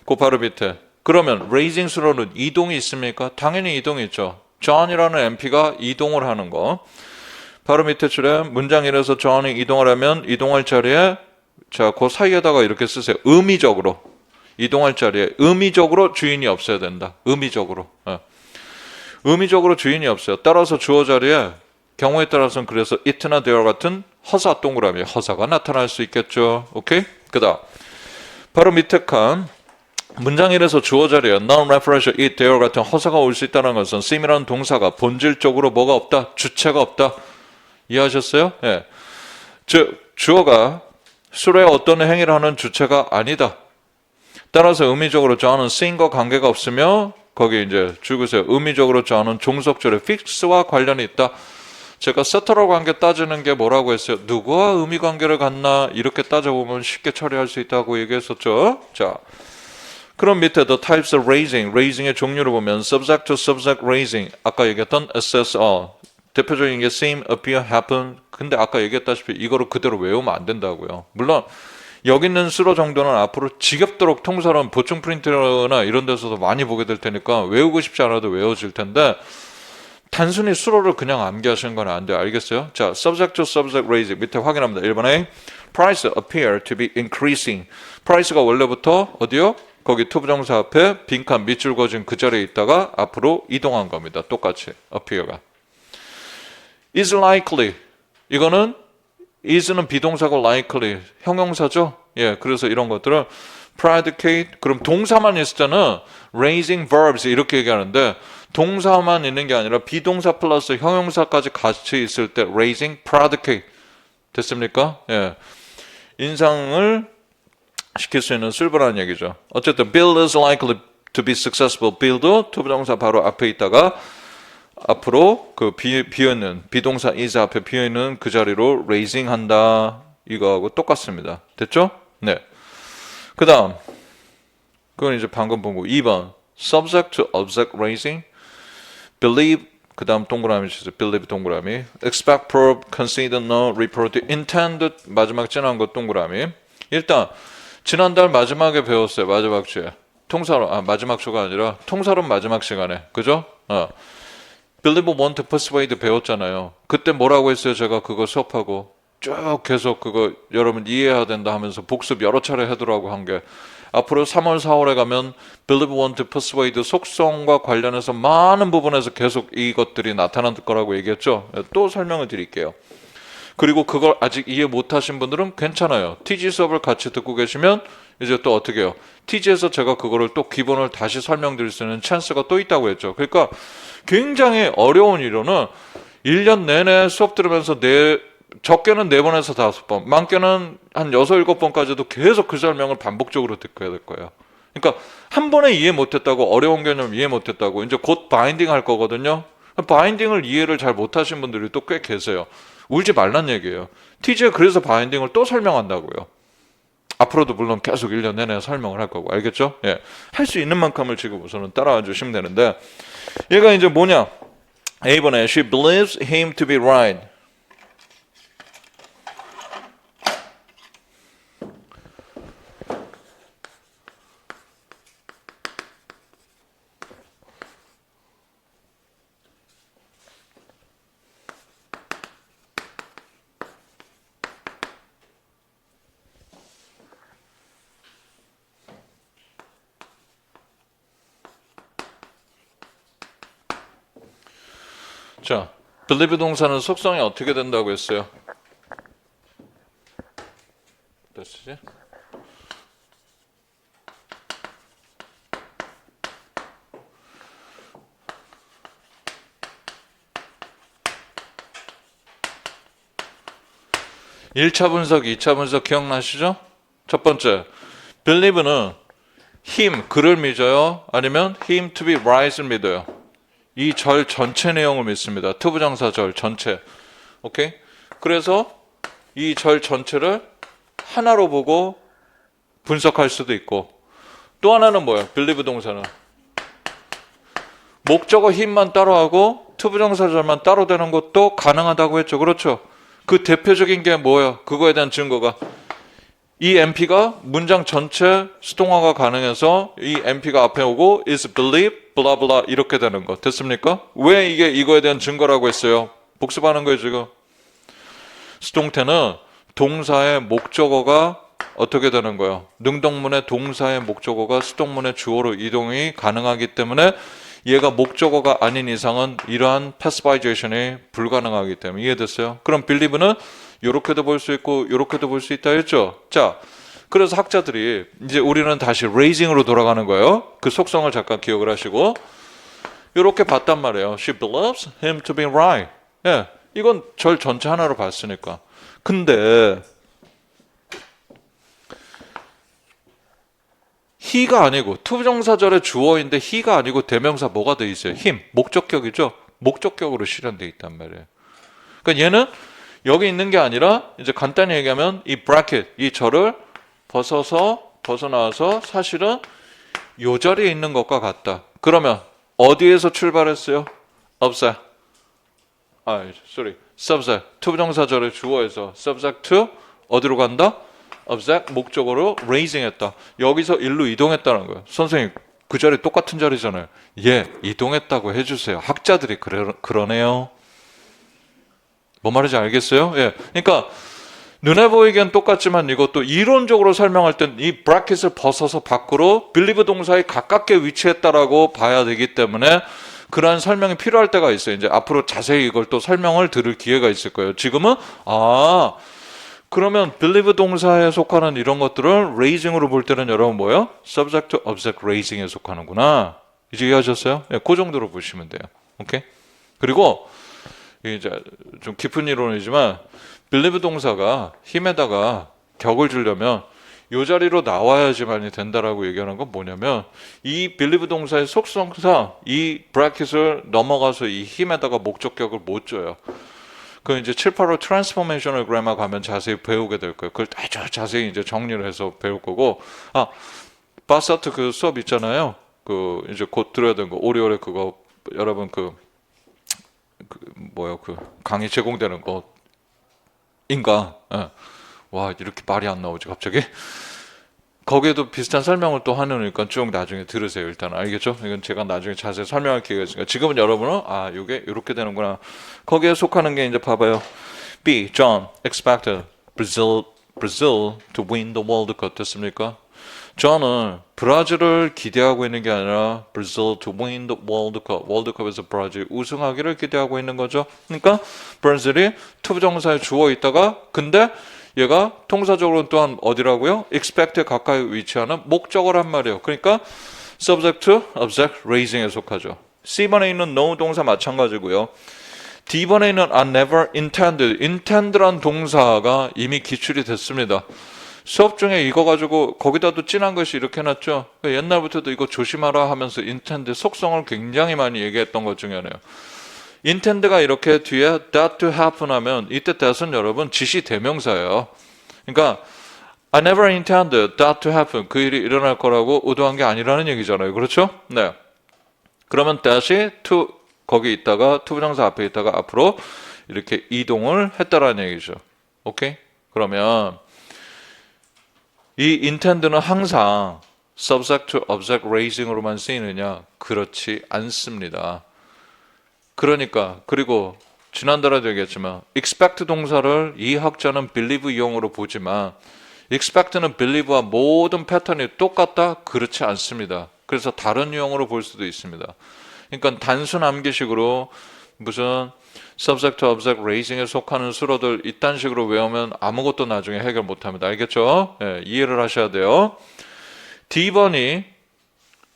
그 바로 밑에. 그러면 raising 수로는 이동이 있습니까? 당연히 이동이 있죠. John이라는 NP가 이동을 하는 거. 바로 밑에 줄에 문장 1에서 John이 이동을 하면 이동할 자리에 그 사이에다가 이렇게 쓰세요. 의미적으로. 이동할 자리에 의미적으로 주인이 없어야 된다. 의미적으로. 의미적으로 주인이 없어요. 따라서 주어 자리에 경우에 따라서는 그래서 it나 there 같은 허사 동그라미 허사가 나타날 수 있겠죠. 오케이? 그다음 바로 밑에 칸 문장 1에서 주어 자리에 non-referential it, there 같은 허사가 올 수 있다는 것은 seem이라는 동사가 본질적으로 뭐가 없다? 주체가 없다. 이해하셨어요? 예. 즉 주어가 수로의 어떤 행위를 하는 주체가 아니다. 따라서 의미적으로 John은 seeing과 관계가 없으며 거기 이제 죽으세요. 의미적으로 John은 종속절의 fix와 관련이 있다. 제가 세터럴 관계 따지는 게 뭐라고 했어요? 누구와 의미 관계를 갖나 이렇게 따져보면 쉽게 처리할 수 있다고 얘기했었죠. 자, 그럼 밑에 the types of raising의 종류를 보면 subject to subject raising 아까 얘기했던 SSR 대표적인 게 seem, appear, happen 근데 아까 얘기했다시피 이거를 그대로 외우면 안 된다고요. 물론 여기 있는 수로 정도는 앞으로 지겹도록 통사론 보충 프린트나 이런 데서도 많이 보게 될 테니까 외우고 싶지 않아도 외워질 텐데 단순히 수로를 그냥 암기하시는 건 안 돼요. 알겠어요? 자, subject to subject raising 밑에 확인합니다. 1번 A price appear to be increasing price가 원래부터 어디요? 거기 투부정사 앞에 빈칸 밑줄 그어진 그 자리에 있다가 앞으로 이동한 겁니다. 똑같이 appear가 is likely 이거는 is는 비동사고 likely 형용사죠. 예, 그래서 이런 것들을 predicate 그럼 동사만 있을 때는 raising verbs 이렇게 얘기하는데 동사만 있는 게 아니라 비동사 플러스 형용사까지 같이 있을 때 raising predicate 됐습니까? 예, 인상을 시킬 수 있는 쓸보라는 얘기죠. 어쨌든 Bill is likely to be successful. Bill도 투부정사 바로 앞에 있다가 앞으로 그 비어있는 비동사 is 앞에 비어있는 그 자리로 raising 한다. 이거하고 똑같습니다. 됐죠? 네. 그 다음 그건 이제 방금 본 거 2번 subject to object raising believe 그 다음 동그라미 주세요. believe 동그라미 expect, probe, consider, know, report, intend 마지막 지난 거 동그라미 일단 지난달 마지막에 배웠어요. 마지막 주에 통사론 마지막 주가 아니라 통사론 마지막 시간에 그죠? believe, want, persuade 배웠잖아요. 그때 뭐라고 했어요? 제가 그거 수업하고 쭉 계속 그거 여러분 이해해야 된다 하면서 복습 여러 차례 해두라고 한 게 앞으로 3월, 4월에 가면 believe, want, persuade 속성과 관련해서 많은 부분에서 계속 이것들이 나타날 거라고 얘기했죠. 또 설명을 드릴게요. 그리고 그걸 아직 이해 못하신 분들은 괜찮아요. TG 수업을 같이 듣고 계시면 이제 또 어떻게 해요? TG에서 제가 그거를 또 기본을 다시 설명드릴 수 있는 찬스가 또 있다고 했죠. 그러니까 굉장히 어려운 이론은 1년 내내 수업 들으면서 적게는 4번에서 5번, 많게는 한 6, 7번까지도 계속 그 설명을 반복적으로 듣게 될 거예요. 그러니까 한 번에 이해 못했다고 어려운 개념 이해 못했다고 이제 곧 바인딩 할 거거든요. 바인딩을 이해를 잘 못하신 분들이 또 꽤 계세요. 울지 말란 얘기예요. TG에 그래서 바인딩을 또 설명한다고요. 앞으로도 물론 계속 1년 내내 설명을 할 거고 알겠죠? 예, 할 수 있는 만큼을 지금 우선은 따라와 주시면 되는데 얘가 이제 뭐냐? A번에 she believes him to be right. 자, believe 동사는 속성이 어떻게 된다고 했어요? 됐지? (1차) 분석, 2차 분석 기억나시죠? 첫 번째, believe는 him, 그를 믿어요? 아니면 him to be right을 믿어요? 이 절 전체 내용을 믿습니다. 투부정사 절 전체. 오케이? 그래서 이 절 전체를 하나로 보고 분석할 수도 있고 또 하나는 뭐예요? believe 동사는 목적어 힘만 따로 하고 투부정사 절만 따로 되는 것도 가능하다고 했죠. 그렇죠? 그 대표적인 게 뭐예요? 그거에 대한 증거가 이 MP가 문장 전체 수동화가 가능해서 이 MP가 앞에 오고 is believe blah blah 이렇게 되는 거 됐습니까? 왜 이게 이거에 대한 증거라고 했어요? 복습하는 거예요 지금. 수동태는 동사의 목적어가 어떻게 되는 거예요? 능동문의 동사의 목적어가 수동문의 주어로 이동이 가능하기 때문에 얘가 목적어가 아닌 이상은 이러한 패시바이제이션이 불가능하기 때문에 이해됐어요? 그럼 believe는 요렇게도 볼 수 있고 요렇게도 볼 수 있다 했죠? 자, 그래서 학자들이 이제 우리는 다시 raising으로 돌아가는 거예요. 그 속성을 잠깐 기억을 하시고 요렇게 봤단 말이에요. She believes him to be right. 예, 이건 절 전체 하나로 봤으니까. 근데 he가 아니고 투부정사절의 주어인데 he가 아니고 대명사 뭐가 돼 있어요? him, 목적격이죠. 목적격으로 실현돼 있단 말이에요. 그러니까 얘는 여기 있는 게 아니라 이제 간단히 얘기하면 이 bracket, 이 절을 벗어나와서 사실은 요 자리에 있는 것과 같다. 그러면 어디에서 출발했어요? subject, 투부정사절의 주어에서 subject to 어디로 간다? object, 목적으로 raising 했다. 여기서 일로 이동했다는 거예요. 선생님, 그 자리 똑같은 자리잖아요. 예, 이동했다고 해주세요. 학자들이 그러네요. 뭔 말인지 알겠어요? 예, 그러니까 눈에 보이기엔 똑같지만 이것도 이론적으로 설명할 땐 이 브래킷을 벗어서 밖으로 believe 동사에 가깝게 위치했다라고 봐야 되기 때문에 그러한 설명이 필요할 때가 있어요. 이제 앞으로 자세히 이걸 또 설명을 들을 기회가 있을 거예요. 지금은 그러면 believe 동사에 속하는 이런 것들을 raising으로 볼 때는 여러분 뭐예요? subject to object raising에 속하는구나. 이제 이해하셨어요? 네, 그 정도로 보시면 돼요. 오케이? 그리고 이제 좀 깊은 이론이지만 believe 동사가 힘에다가 격을 주려면 이 자리로 나와야지만이 된다라고 얘기하는 건 뭐냐면 이 believe 동사의 속성상 이 브래킷을 넘어가서 이 힘에다가 목적격을 못 줘요. 그 이제 7, 8호 트랜스포메이셔널 그래머 가면 자세히 배우게 될 거예요. 그걸 아주 자세히 이제 정리를 해서 배울 거고. 바사트 그 수업 있잖아요. 그 이제 곧 들어야 되는 거 오리오레 그거 여러분 그 강의 제공되는 거 인가. 예. 와 이렇게 말이 안 나오지 갑자기. 거기에도 비슷한 설명을 또 하느니까 쭉 나중에 들으세요. 일단 알겠죠? 이건 제가 나중에 자세히 설명할 기회가 있으니까 지금은 여러분은 이게 이렇게 되는구나. 거기에 속하는 게 이제 봐봐요. B. John expected Brazil to win the World Cup 됐습니까? 저는 브라질을 기대하고 있는 게 아니라 Brazil to win the World Cup. 월드컵에서 브라질 우승하기를 기대하고 있는 거죠. 그러니까 브라질이 투부정사에 주어 있다가 근데 얘가 통사적으로는 또한 어디라고요? expect에 가까이 위치하는 목적을 한 말이에요. 그러니까 subject to object raising에 속하죠. C번에 있는 no 동사 마찬가지고요. D번에 있는 are never intended. intend란 동사가 이미 기출이 됐습니다. 수업 중에 이거 가지고 거기다도 진한 것이 이렇게 해놨죠. 옛날부터도 이거 조심하라 하면서 intend 속성을 굉장히 많이 얘기했던 것 중에 하나예요. intend가 이렇게 뒤에 that to happen 하면 이때 that은 여러분 지시 대명사예요. 그러니까 I never intended that to happen. 그 일이 일어날 거라고 의도한 게 아니라는 얘기잖아요. 그렇죠? 네. 그러면 that이 to 거기 있다가 투부정사 앞에 있다가 앞으로 이렇게 이동을 했다라는 얘기죠. 오케이? 그러면 이 intend는 항상 subject to object raising으로만 쓰이느냐? 그렇지 않습니다. 그러니까 그리고 지난달에도 얘기했지만 expect 동사를 이 학자는 believe 이용으로 보지만 expect는 believe와 모든 패턴이 똑같다? 그렇지 않습니다. 그래서 다른 유형으로 볼 수도 있습니다. 그러니까 단순 암기식으로 무슨 subject to object raising에 속하는 수로들 이딴 식으로 외우면 아무것도 나중에 해결 못합니다. 알겠죠? 네, 이해를 하셔야 돼요. D번이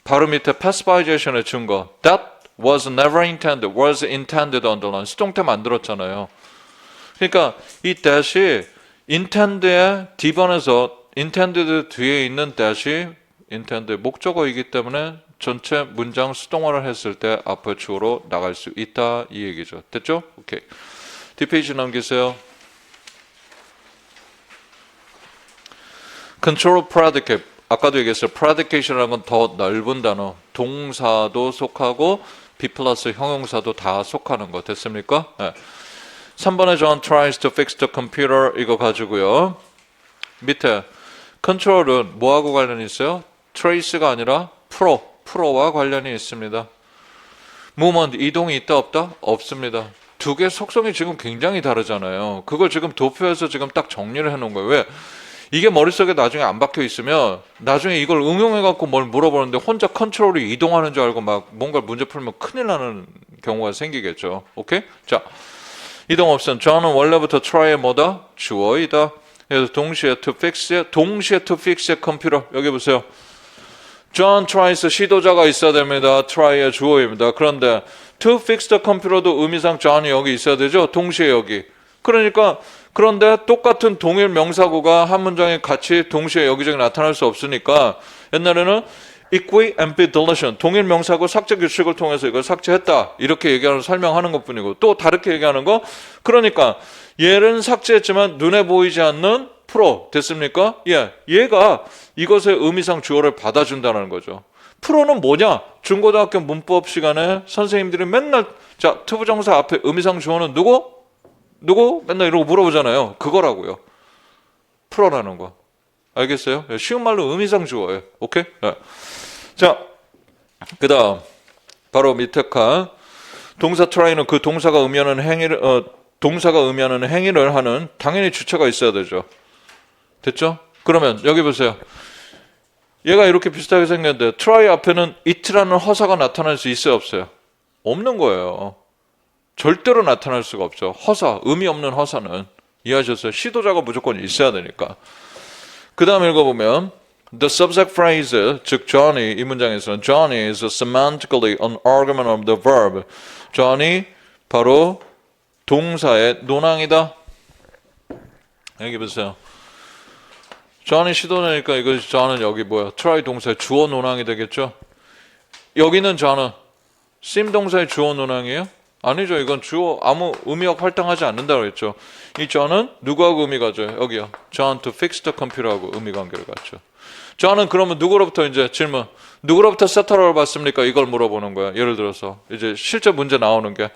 바로 밑에 passivization의 증거 that was never intended, was intended underline 수동태 만들었잖아요. 그러니까 이 that이 intend의 D번에서 intended 뒤에 있는 that이 intend의 목적어이기 때문에 전체 문장 수동화를 했을 때 앞에 주어로 나갈 수 있다 이 얘기죠. 됐죠? 오케이. 뒷페이지 넘기세요. Control predicate. 아까도 얘기했어요. predication이라는 건 더 넓은 단어. 동사도 속하고 be 플러스 형용사도 다 속하는 거. 됐습니까? 네. 3번에 John tries to fix the computer 이거 가지고요. 밑에 control은 뭐하고 관련이 있어요? trace가 아니라 프로와 관련이 있습니다. movement 이동이 있다 없다? 없습니다. 두 개 속성이 지금 굉장히 다르잖아요. 그걸 지금 도표해서 지금 딱 정리를 해놓은 거예요. 왜? 이게 머릿속에 나중에 안 박혀 있으면 나중에 이걸 응용해갖고 뭘 물어보는데 혼자 컨트롤이 이동하는 줄 알고 막 뭔가 문제 풀면 큰일 나는 경우가 생기겠죠. 오케이? 자, 이동 옵션. 저는 원래부터 try의 뭐다? 주어이다. 그래서 동시에 to fix의 컴퓨터. 여기 보세요. John tries 시도자가 있어야 됩니다. try의 주어입니다. 그런데 to fix the computer도 의미상 John이 여기 있어야 되죠. 동시에 여기. 그러니까 그런데 똑같은 동일 명사구가 한 문장에 같이 동시에 여기저기 나타날 수 없으니까 옛날에는 equi and deletion 동일 명사구 삭제 규칙을 통해서 이걸 삭제했다 이렇게 얘기하는 설명하는 것뿐이고 또 다르게 얘기하는 거 그러니까 얘는 삭제했지만 눈에 보이지 않는 프로 됐습니까? 예, 얘가 이것의 의미상 주어를 받아준다는 거죠. 프로는 뭐냐? 중고등학교 문법 시간에 선생님들이 맨날 자 투부정사 앞에 의미상 주어는 누구? 맨날 이러고 물어보잖아요. 그거라고요. 프로라는 거. 알겠어요? 쉬운 말로 의미상 주어예요. 오케이? 네. 자, 그 다음 바로 밑에 칸 동사 try는 그 동사가 의미하는 행위를 하는 당연히 주체가 있어야 되죠. 됐죠? 그러면 여기 보세요. 얘가 이렇게 비슷하게 생겼는데 try 앞에는 it라는 허사가 나타날 수 있어요? 없어요? 없는 거예요. 절대로 나타날 수가 없죠. 허사, 의미 없는 허사는. 이해하셨어요? 시도자가 무조건 있어야 되니까. 그 다음 읽어보면 The subject phrase, 즉 Johnny, 이 문장에서는 Johnny is semantically an argument of the verb. Johnny, 바로 동사의 논항이다. 여기 보세요. Johnny 시도자니까 이거 John은 여기 뭐야? try 동사의 주어 논항이 되겠죠? 여기는 John은 sim 동사의 주어 논항이에요? 아니죠. 이건 주어 아무 의미학 활동하지 않는다고 했죠. 이 John은 누구하고 의미 가져요? 여기요. John to fix the computer하고 의미 관계를 갖죠. John은 그러면 누구로부터 이제 질문 누구로부터 세터를 받습니까? 이걸 물어보는 거야. 예를 들어서 이제 실제 문제 나오는 게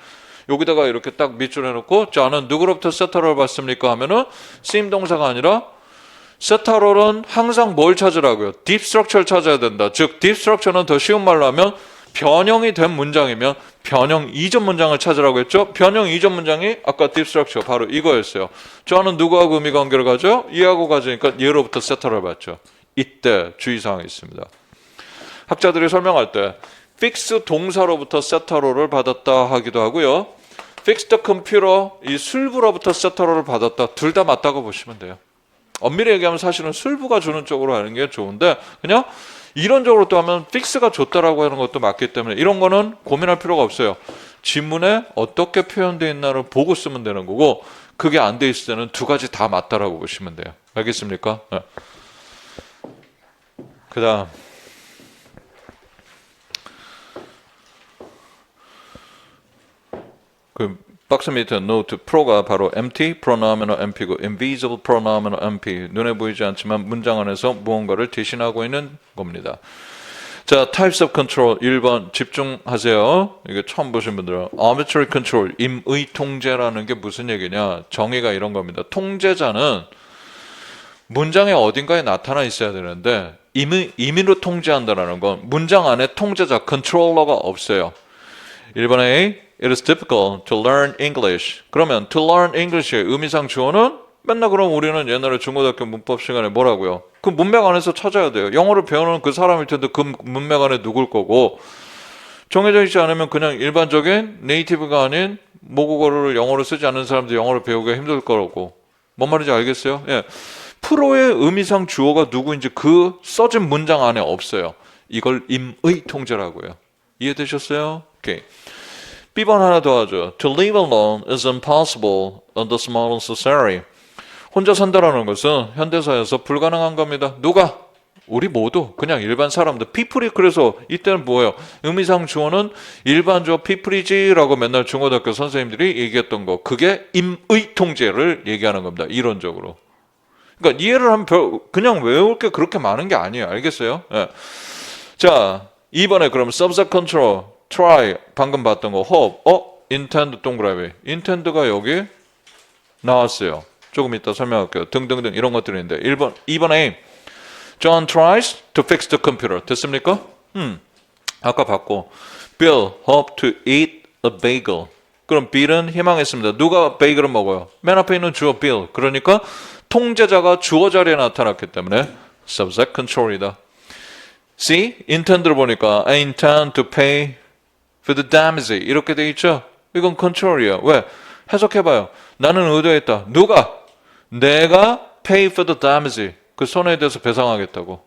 여기다가 이렇게 딱 밑줄 해놓고 John은 누구로부터 세터를 받습니까? 하면은 sim 동사가 아니라 세타롤은 항상 뭘 찾으라고요? 딥 스트럭처를 찾아야 된다. 즉 딥 스트럭처는 더 쉬운 말로 하면 변형이 된 문장이면 변형 이전 문장을 찾으라고 했죠. 변형 이전 문장이 아까 딥 스트럭처 바로 이거였어요. 저는 누구하고 의미 관계를 가져요? 얘하고 가지니까 얘로부터 세타를 받죠. 이때 주의사항이 있습니다. 학자들이 설명할 때 fix 동사로부터 세타롤을 받았다 하기도 하고요. fix the computer 이 술부로부터 세타롤을 받았다. 둘 다 맞다고 보시면 돼요. 엄밀히 얘기하면 사실은 술부가 주는 쪽으로 하는 게 좋은데 그냥 이론적으로 또 하면 픽스가 좋다라고 하는 것도 맞기 때문에 이런 거는 고민할 필요가 없어요. 지문에 어떻게 표현되어 있나를 보고 쓰면 되는 거고 그게 안 돼 있을 때는 두 가지 다 맞다라고 보시면 돼요. 알겠습니까? 네. 그 다음 그 박스 밑에 note pro가 바로 empty pronominal MP고 invisible pronominal MP 눈에 보이지 않지만 문장 안에서 무언가를 대신하고 있는 겁니다. 자, types of control 1번 집중하세요. 이게 처음 보신 분들은 arbitrary control 임의 통제라는 게 무슨 얘기냐? 정의가 이런 겁니다. 통제자는 문장의 어딘가에 나타나 있어야 되는데 임의로 통제한다는 건 문장 안에 통제자 controller가 없어요. 1번 A It is difficult to learn English. 그러면 to learn English의 의미상 주어는 맨날 그럼 우리는 옛날에 중고등학교 문법 시간에 뭐라고요? 그 문맥 안에서 찾아야 돼요. 영어를 배우는 그 사람일 텐데 그 문맥 안에 누굴 거고 정해져 있지 않으면 그냥 일반적인 네이티브가 아닌 모국어를 영어로 쓰지 않는 사람들 영어를 배우기가 힘들 거라고. 뭔 말인지 알겠어요? 예. 프로의 의미상 주어가 누구인지 그 써진 문장 안에 없어요. 이걸 임의 통제라고요. 이해되셨어요? 오케이. B번 하나 더 하죠. To live alone is impossible in this modern society. 혼자 산다라는 것은 현대사에서 불가능한 겁니다. 누가? 우리 모두 그냥 일반 사람들. people이 그래서 이때는 뭐예요? 의미상 주어는 일반 주어 people이지라고 맨날 중고등학교 선생님들이 얘기했던 거. 그게 임의 통제를 얘기하는 겁니다. 이론적으로. 그러니까 이해를 하면 그냥 외울 게 그렇게 많은 게 아니에요. 알겠어요? 네. 자, 2번에 그럼 subject control try 방금 봤던 거 hope intend 동그라미 intend가 여기 나왔어요. 조금 이따 설명할게요. 등등등 이런 것들인데 2번 A John tries to fix the computer 됐습니까? 아까 봤고 Bill hope to eat a bagel 그럼 Bill은 희망했습니다. 누가 베이글을 먹어요? 맨 앞에 있는 주어 Bill 그러니까 통제자가 주어 자리에 나타났기 때문에 subject control이다. C intend를 보니까 I intend to pay for the damage 이렇게 돼 있죠. 이건 control이에요. 왜? 해석해봐요. 나는 의도했다. 누가? 내가 pay for the damage 그 손해에 대해서 배상하겠다고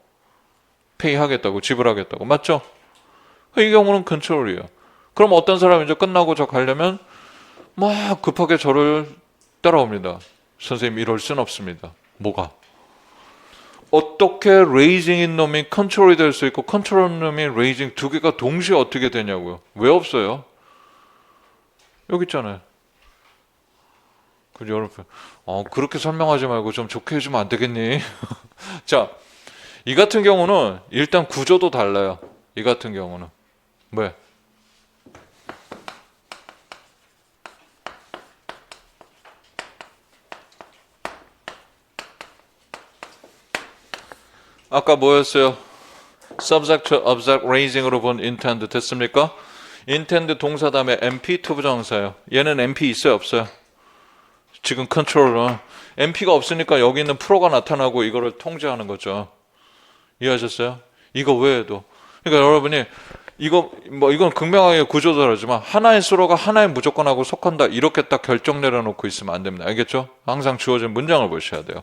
pay 하겠다고 지불하겠다고 맞죠? 이 경우는 control이에요. 그럼 어떤 사람이 이제 끝나고 저 가려면 막 급하게 저를 따라옵니다. 선생님 이럴 순 없습니다. 뭐가? 어떻게 레이징인 놈이 컨트롤이 될 수 있고 컨트롤 놈이 레이징 두 개가 동시에 어떻게 되냐고요. 왜 없어요? 여기 있잖아요. 그 여러분, 그렇게 설명하지 말고 좀 좋게 해주면 안 되겠니? 자, 이 같은 경우는 일단 구조도 달라요. 이 같은 경우는 왜? 아까 뭐였어요? subject to object raising으로 본 intend 됐습니까? intend 동사 다음에 MP 투부정사예요. 얘는 MP 있어요, 없어요? 지금 컨트롤은 MP가 없으니까 여기 있는 프로가 나타나고 이거를 통제하는 거죠. 이해하셨어요? 이거 외에도. 그러니까 여러분이 이건 극명하게 구조도 다르지만 하나의 수로가 하나의 무조건하고 속한다 이렇게 딱 결정 내려놓고 있으면 안 됩니다. 알겠죠? 항상 주어진 문장을 보셔야 돼요.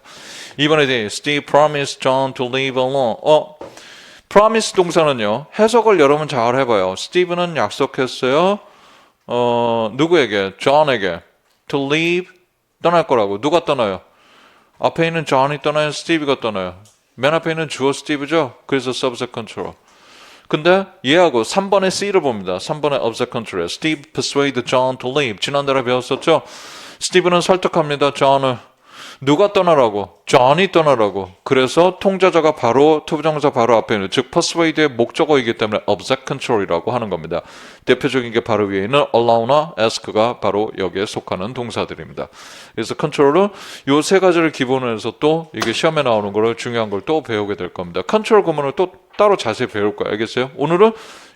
이번에 Steve promised John to leave alone. promise 동사는요. 해석을 여러분 잘 해봐요. 스티브는 약속했어요. 누구에게? John에게. to leave 떠날 거라고. 누가 떠나요? 앞에 있는 John이 떠나요? 스티브가 떠나요? 맨 앞에 있는 주어 스티브죠? 그래서 subject control. 근데 얘하고 3번의 C를 봅니다. 3번의 object control. Steve persuaded John to leave. 지난달에 배웠었죠? 스티브는 설득합니다. John을. 누가 떠나라고? John이 떠나라고. 그래서 통제자가 바로 투부정사 바로 앞에 있는 즉 persuade의 목적어이기 때문에 object control이라고 하는 겁니다. 대표적인 게 바로 위에 있는 allow나 ask가 바로 여기에 속하는 동사들입니다. 그래서 컨트롤은 요 세 가지를 기본으로 해서 또 이게 시험에 나오는 거를 중요한 걸 또 배우게 될 겁니다. 컨트롤 구문을 또 따로 자세히 배울 거예요. 알겠어요? 오늘은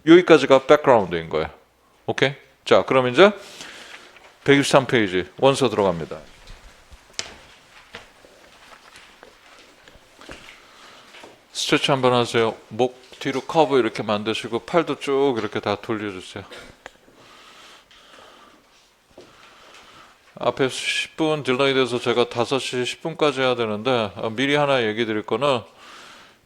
여기까지가 백그라운드인 거예요. 오케이? 자, 그럼 이제 123페이지 원서 들어갑니다. 스트레치 한번 하세요. 목 뒤로 커브 이렇게 만드시고 팔도 쭉 이렇게 다 돌려주세요. 앞에 10분 딜레이 돼서 제가 5시 10분까지 해야 되는데 미리 하나 얘기 드릴 거는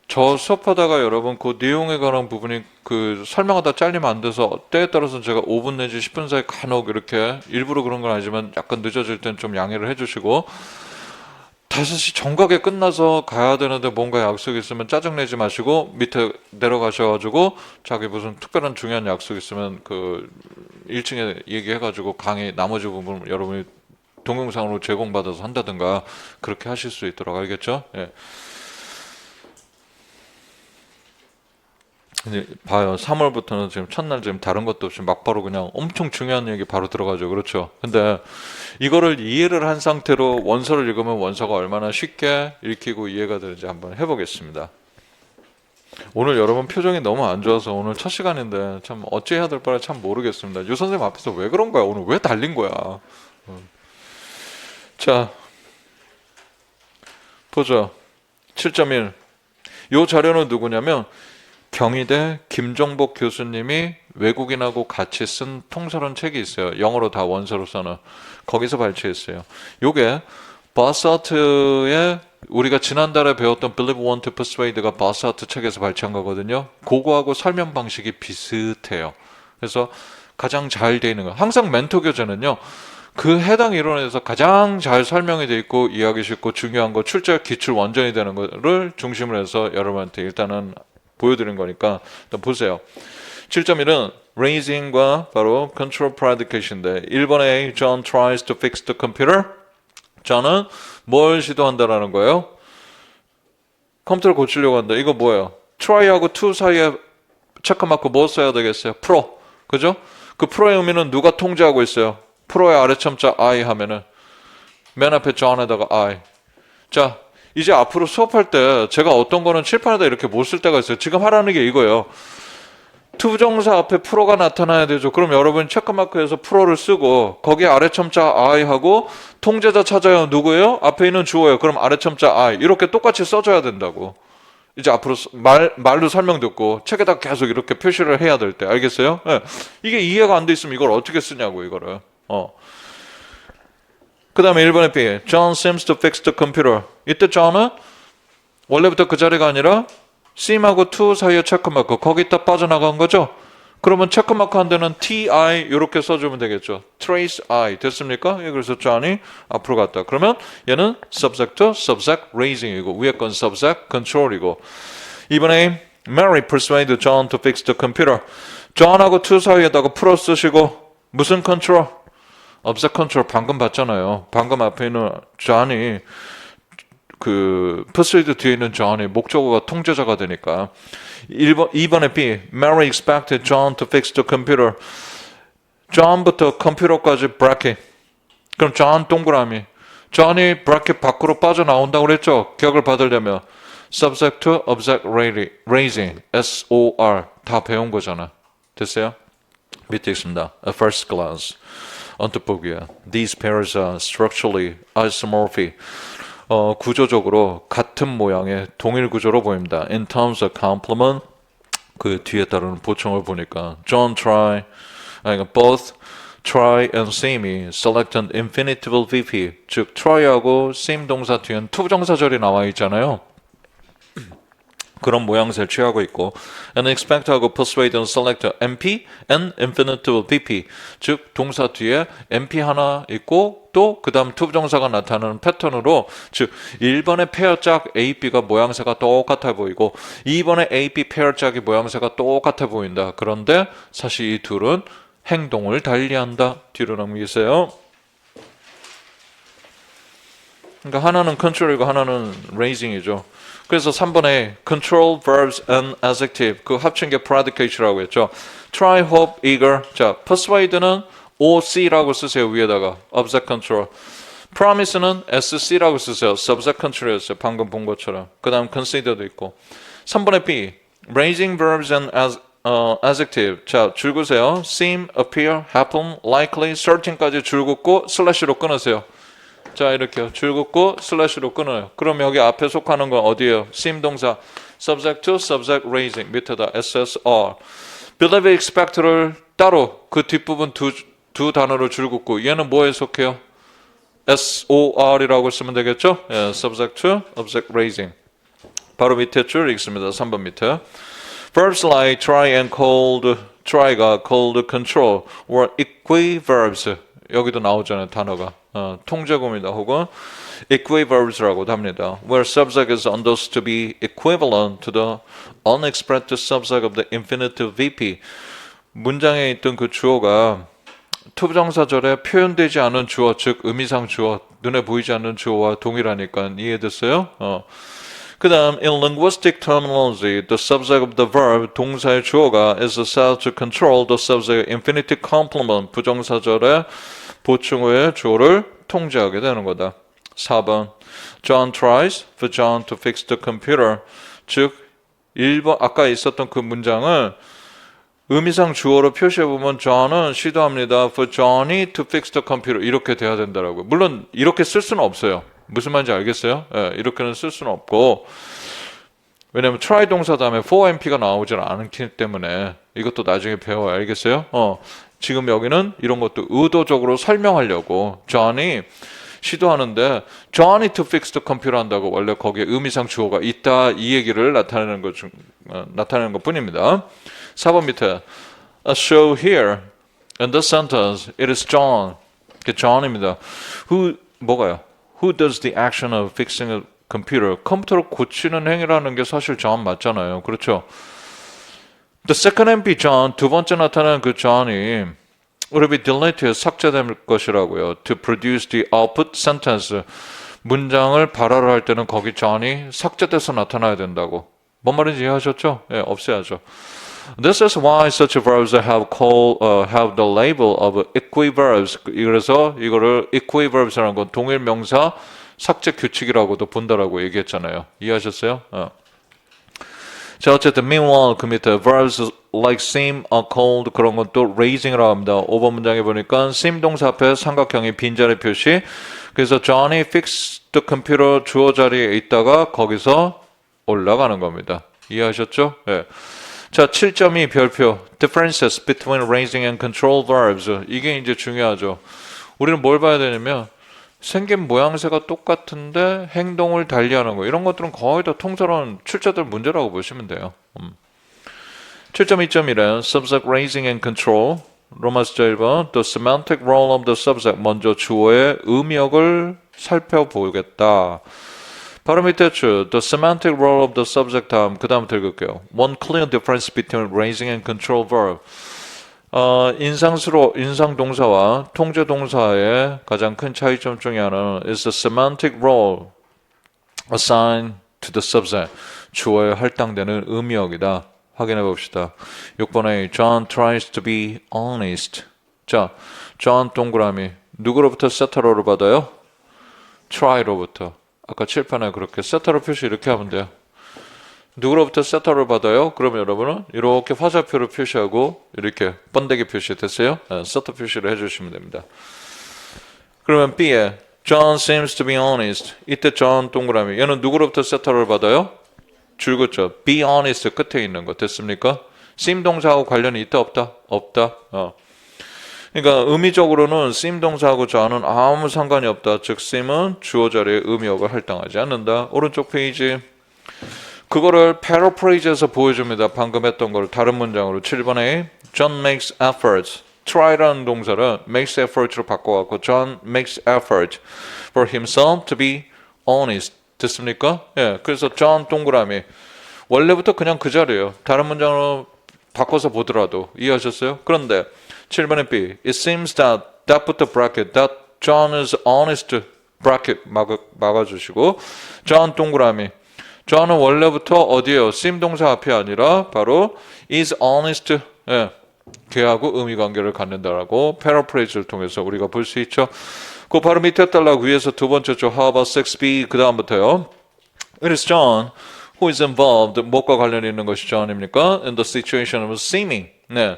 저 수업하다가 여러분 그 내용에 관한 부분이 그 설명하다 잘리면 안 돼서 때에 따라서는 제가 5분 내지 10분 사이 간혹 이렇게 일부러 그런 건 아니지만 약간 늦어질 땐 좀 양해를 해주시고 5시 정각에 끝나서 가야 되는데 뭔가 약속이 있으면 짜증내지 마시고 밑에 내려가셔가지고 자기 무슨 특별한 중요한 약속 있으면 그 1층에 얘기해가지고 강의 나머지 부분 여러분이 동영상으로 제공받아서 한다든가 그렇게 하실 수 있도록 알겠죠? 예. 이제 봐요. 3월부터는 지금 첫날 지금 다른 것도 없이 막바로 그냥 엄청 중요한 얘기 바로 들어가죠. 그렇죠? 근데 이거를 이해를 한 상태로 원서를 읽으면 원서가 얼마나 쉽게 읽히고 이해가 되는지 한번 해보겠습니다. 오늘 여러분 표정이 너무 안 좋아서 오늘 첫 시간인데 참 어찌해야 될 바를 참 모르겠습니다. 유 선생님 앞에서 왜 그런 거야? 오늘 왜 달린 거야? 자, 보죠. 7.1. 이 자료는 누구냐면 경희대 김종복 교수님이 외국인하고 같이 쓴 통설원 책이 있어요. 영어로 다 원서로 써는. 거기서 발췌했어요. 요게 바사트의 우리가 지난달에 배웠던 Believe, Want to Persuade가 바사트 책에서 발췌한 거거든요. 그거하고 설명 방식이 비슷해요. 그래서 가장 잘 돼 있는 거. 항상 멘토 교재는요. 그 해당 이론에서 가장 잘 설명이 돼 있고 이해하기 쉽고 중요한 거 출제 기출 원전이 되는 거를 중심으로 해서 여러분한테 일단은 보여드린 거니까 일단 보세요. 7.1은 raising과 바로 control predicate인데 1번에 John tries to fix the computer. John은 뭘 시도한다라는 거예요? 컴퓨터를 고치려고 한다. 이거 뭐예요? try하고 to 사이에 체크마크 뭐 써야 되겠어요? pro. 그죠? 그 pro의 의미는 누가 통제하고 있어요? pro의 아래첨자 I 하면은 맨 앞에 John에다가 I. 자, 이제 앞으로 수업할 때 제가 어떤 거는 칠판에다 이렇게 못 쓸 때가 있어요. 지금 하라는 게 이거예요. 투부정사 앞에 프로가 나타나야 되죠. 그럼 여러분 체크마크에서 프로를 쓰고 거기에 아래첨자 I하고 통제자 찾아요. 누구예요? 앞에 있는 주어예요. 그럼 아래첨자 I 이렇게 똑같이 써줘야 된다고. 이제 앞으로 말로 설명 듣고 책에다 계속 이렇게 표시를 해야 될 때 알겠어요? 네. 이게 이해가 안 돼 있으면 이걸 어떻게 쓰냐고 이거를. 그 다음에 1번에 B. John seems to fix the computer. 이때 John은 원래부터 그 자리가 아니라 seem하고 to 사이에 체크마크 거기다 빠져나간 거죠. 그러면 체크마크 한 데는 TI 이렇게 써주면 되겠죠. trace I 됐습니까? 예, 그래서 John이 앞으로 갔다. 그러면 얘는 subject, subject raising이고 위에 건 subject control이고 이번에 Mary persuaded John to fix the computer. John하고 to 사이에다가 풀어 쓰시고 무슨 control? object control 방금 봤잖아요. 방금 앞에 있는 John이 그 persuade 뒤에 있는 John이 목적어가 통제자가 되니까 2번에 B. Mary expected John to fix the computer. John부터 컴퓨터까지 bracket. 그럼 John 동그라미. John이 bracket 밖으로 빠져나온다고 그랬죠. 기억을 받으려면 subject to object raising SOR 다 배운 거잖아. 됐어요? 밑에 있습니다. A first glance. 언뜻 보기에 These pairs are structurally isomorphic. 구조적으로 같은 모양의 동일 구조로 보입니다. In terms of complement, 그 뒤에 따르는 보충을 보니까 John try, both try and seem이 select an infinitive VP, 즉 try하고 seem 동사 뒤엔 투부정사절이 나와 있잖아요. 그런 모양새를 취하고 있고 and expect하고 persuade and select MP and infinitive VP 즉 동사 뒤에 MP 하나 있고 또 그 다음 투부정사가 나타나는 패턴으로 즉 1번의 페어짝 AB가 모양새가 똑같아 보이고 2번의 AB 페어짝이 모양새가 똑같아 보인다. 그런데 사실 이 둘은 행동을 달리한다. 뒤로 넘기세요. 그러니까 하나는 control이고 하나는 raising이죠. 그래서 3번에 control verbs and adjective 그 합친 게 predicate라고 했죠. try, hope, eager. 자, persuade는 OC라고 쓰세요. 위에다가 object control. promise는 SC라고 쓰세요. subject control이었어요. 방금 본 것처럼. 그 다음 consider도 있고. 3번에 B raising verbs and adjective. 자, 줄 긋으세요. seem, appear, happen, likely, certain까지 줄 긋고 슬래시로 끊으세요. 자, 이렇게요. 줄 긋고 슬래시로 끊어요. 그럼 여기 앞에 속하는 건 어디예요? seem 동사 subject to subject raising 밑에다 SSR. believe, expect를 따로 그 뒷부분 두 단어로 줄 긋고 얘는 뭐에 속해요? SOR이라고 쓰면 되겠죠? 예, subject to object raising. 바로 밑에 줄 읽습니다. 3번 밑에. verbs like try and cold, try가 cold control or equiverbs 여기도 나오잖아요. 단어가. 통제구입니다. 혹은 equiverbs라고도 합니다. Where subject is understood to be equivalent to the unexpressed subject of the infinitive VP. 문장에 있던 그 주어가 투부정사절에 표현되지 않은 주어, 즉 의미상 주어, 눈에 보이지 않는 주어와 동일하니까 이해됐어요? 그 다음, in linguistic terminology, the subject of the verb, 동사의 주어가 is said to control the subject infinitive complement, 부정사절의 보충 후에 주어를 통제하게 되는 거다. 4번, John tries for John to fix the computer. 즉, 1번, 아까 있었던 그 문장을 의미상 주어로 표시해보면 John은 시도합니다. For Johnny to fix the computer. 이렇게 돼야 된다라고. 물론 이렇게 쓸 수는 없어요. 무슨 말인지 알겠어요? 예, 이렇게는 쓸 수는 없고 왜냐면 try 동사 다음에 for MP가 나오질 않기 때문에 이것도 나중에 배워야 알겠어요? 지금 여기는 이런 것도 의도적으로 설명하려고 Johnny 시도하는데 Johnny to fix the computer 한다고 원래 거기에 의미상 주어가 있다 이 얘기를 나타내는 것 뿐입니다. 4번 밑에 A show here in this sentence it is John. John입니다. 뭐가요? Who does the action of fixing a computer? 컴퓨터를 고치는 행위라는 게 사실 John 맞잖아요. 그렇죠? The second MP John 두 번째 나타나는 그 John이 will be deleted 삭제될 것이라고요. To produce the output sentence 문장을 발화를 할 때는 거기 John이 삭제돼서 나타나야 된다고. 뭔 말인지 이해하셨죠? 예, 없애야죠. This is why such verbs have the label of equiverbs. 그래서 이거를 equiverbs라는 건 동일 명사 삭제 규칙이라고도 본다라고 얘기했잖아요. 이해하셨어요? 자, 어쨌든 meanwhile 그 밑에 verbs like seem, are cold 그런 건 또 raising이라고 합니다. 5번 문장에 보니까 seem 동사 앞에 삼각형이 빈자리 표시. 그래서 Johnny fixed the computer 주어 자리에 있다가 거기서 올라가는 겁니다. 이해하셨죠? 예. 자, 7.2 별표 differences between raising and control verbs 이게 이제 중요하죠. 우리는 뭘 봐야 되냐면 생긴 모양새가 똑같은데 행동을 달리하는 거 이런 것들은 거의 다 통설한 출제들 문제라고 보시면 돼요. 7.2.1은 subject raising and control 로마 숫자 1번 The semantic role of the subject 먼저 주어의 의미역을 살펴보겠다. 바로 밑에 줄 The semantic role of the subject 다음 그 다음 읽을게요. One clear difference between raising and control verb 인상 동사와 통제 동사의 가장 큰 차이점 중에 하나는 is the semantic role assigned to the subject 주어에 할당되는 의미역이다. 확인해 봅시다. 6번에 John tries to be honest. 자, John 동그라미 누구로부터 세타로를 받아요? try로부터. 아까 칠판에 그렇게 세타로 표시 이렇게 하면 돼요. 누구로부터 세타로를 받아요? 그러면 여러분은 이렇게 화살표를 표시하고 이렇게 번데기 표시 됐어요? 세타 표시를 해주시면 됩니다. 그러면 B에 John seems to be honest. 이때 John 동그라미 얘는 누구로부터 세타로를 받아요? 줄긋죠. Be honest 끝에 있는 거 됐습니까? seem 동사하고 관련이 있다 없다? 없다. 그러니까 의미적으로는 seem 동사하고 John은 아무 상관이 없다. 즉 seem은 주어 자리에 의미역을 할당하지 않는다. 오른쪽 페이지 그거를 paraphrase에서 보여줍니다. 방금 했던 걸 다른 문장으로 7번에 John makes efforts. try라는 동사를 makes effort로 바꿔갖고 John makes effort for himself to be honest. 됐습니까? 예, 그래서 John 동그라미 원래부터 그냥 그 자리예요. 다른 문장으로 바꿔서 보더라도 이해하셨어요? 그런데 7번에 B It seems that that부터 bracket that John is honest bracket 막아주시고 John 동그라미 John은 원래부터 어디에요? seem 동사 앞이 아니라 바로 is honest 예, 걔하고 의미관계를 갖는다라고 paraphrase를 통해서 우리가 볼 수 있죠. 그 바로 밑에 달라고 위에서 두 번째 죠. How about 6B 그 다음부터요. It is John who is involved. 무엇과 관련이 있는 것이 John입니까? In the situation of seeming. 네,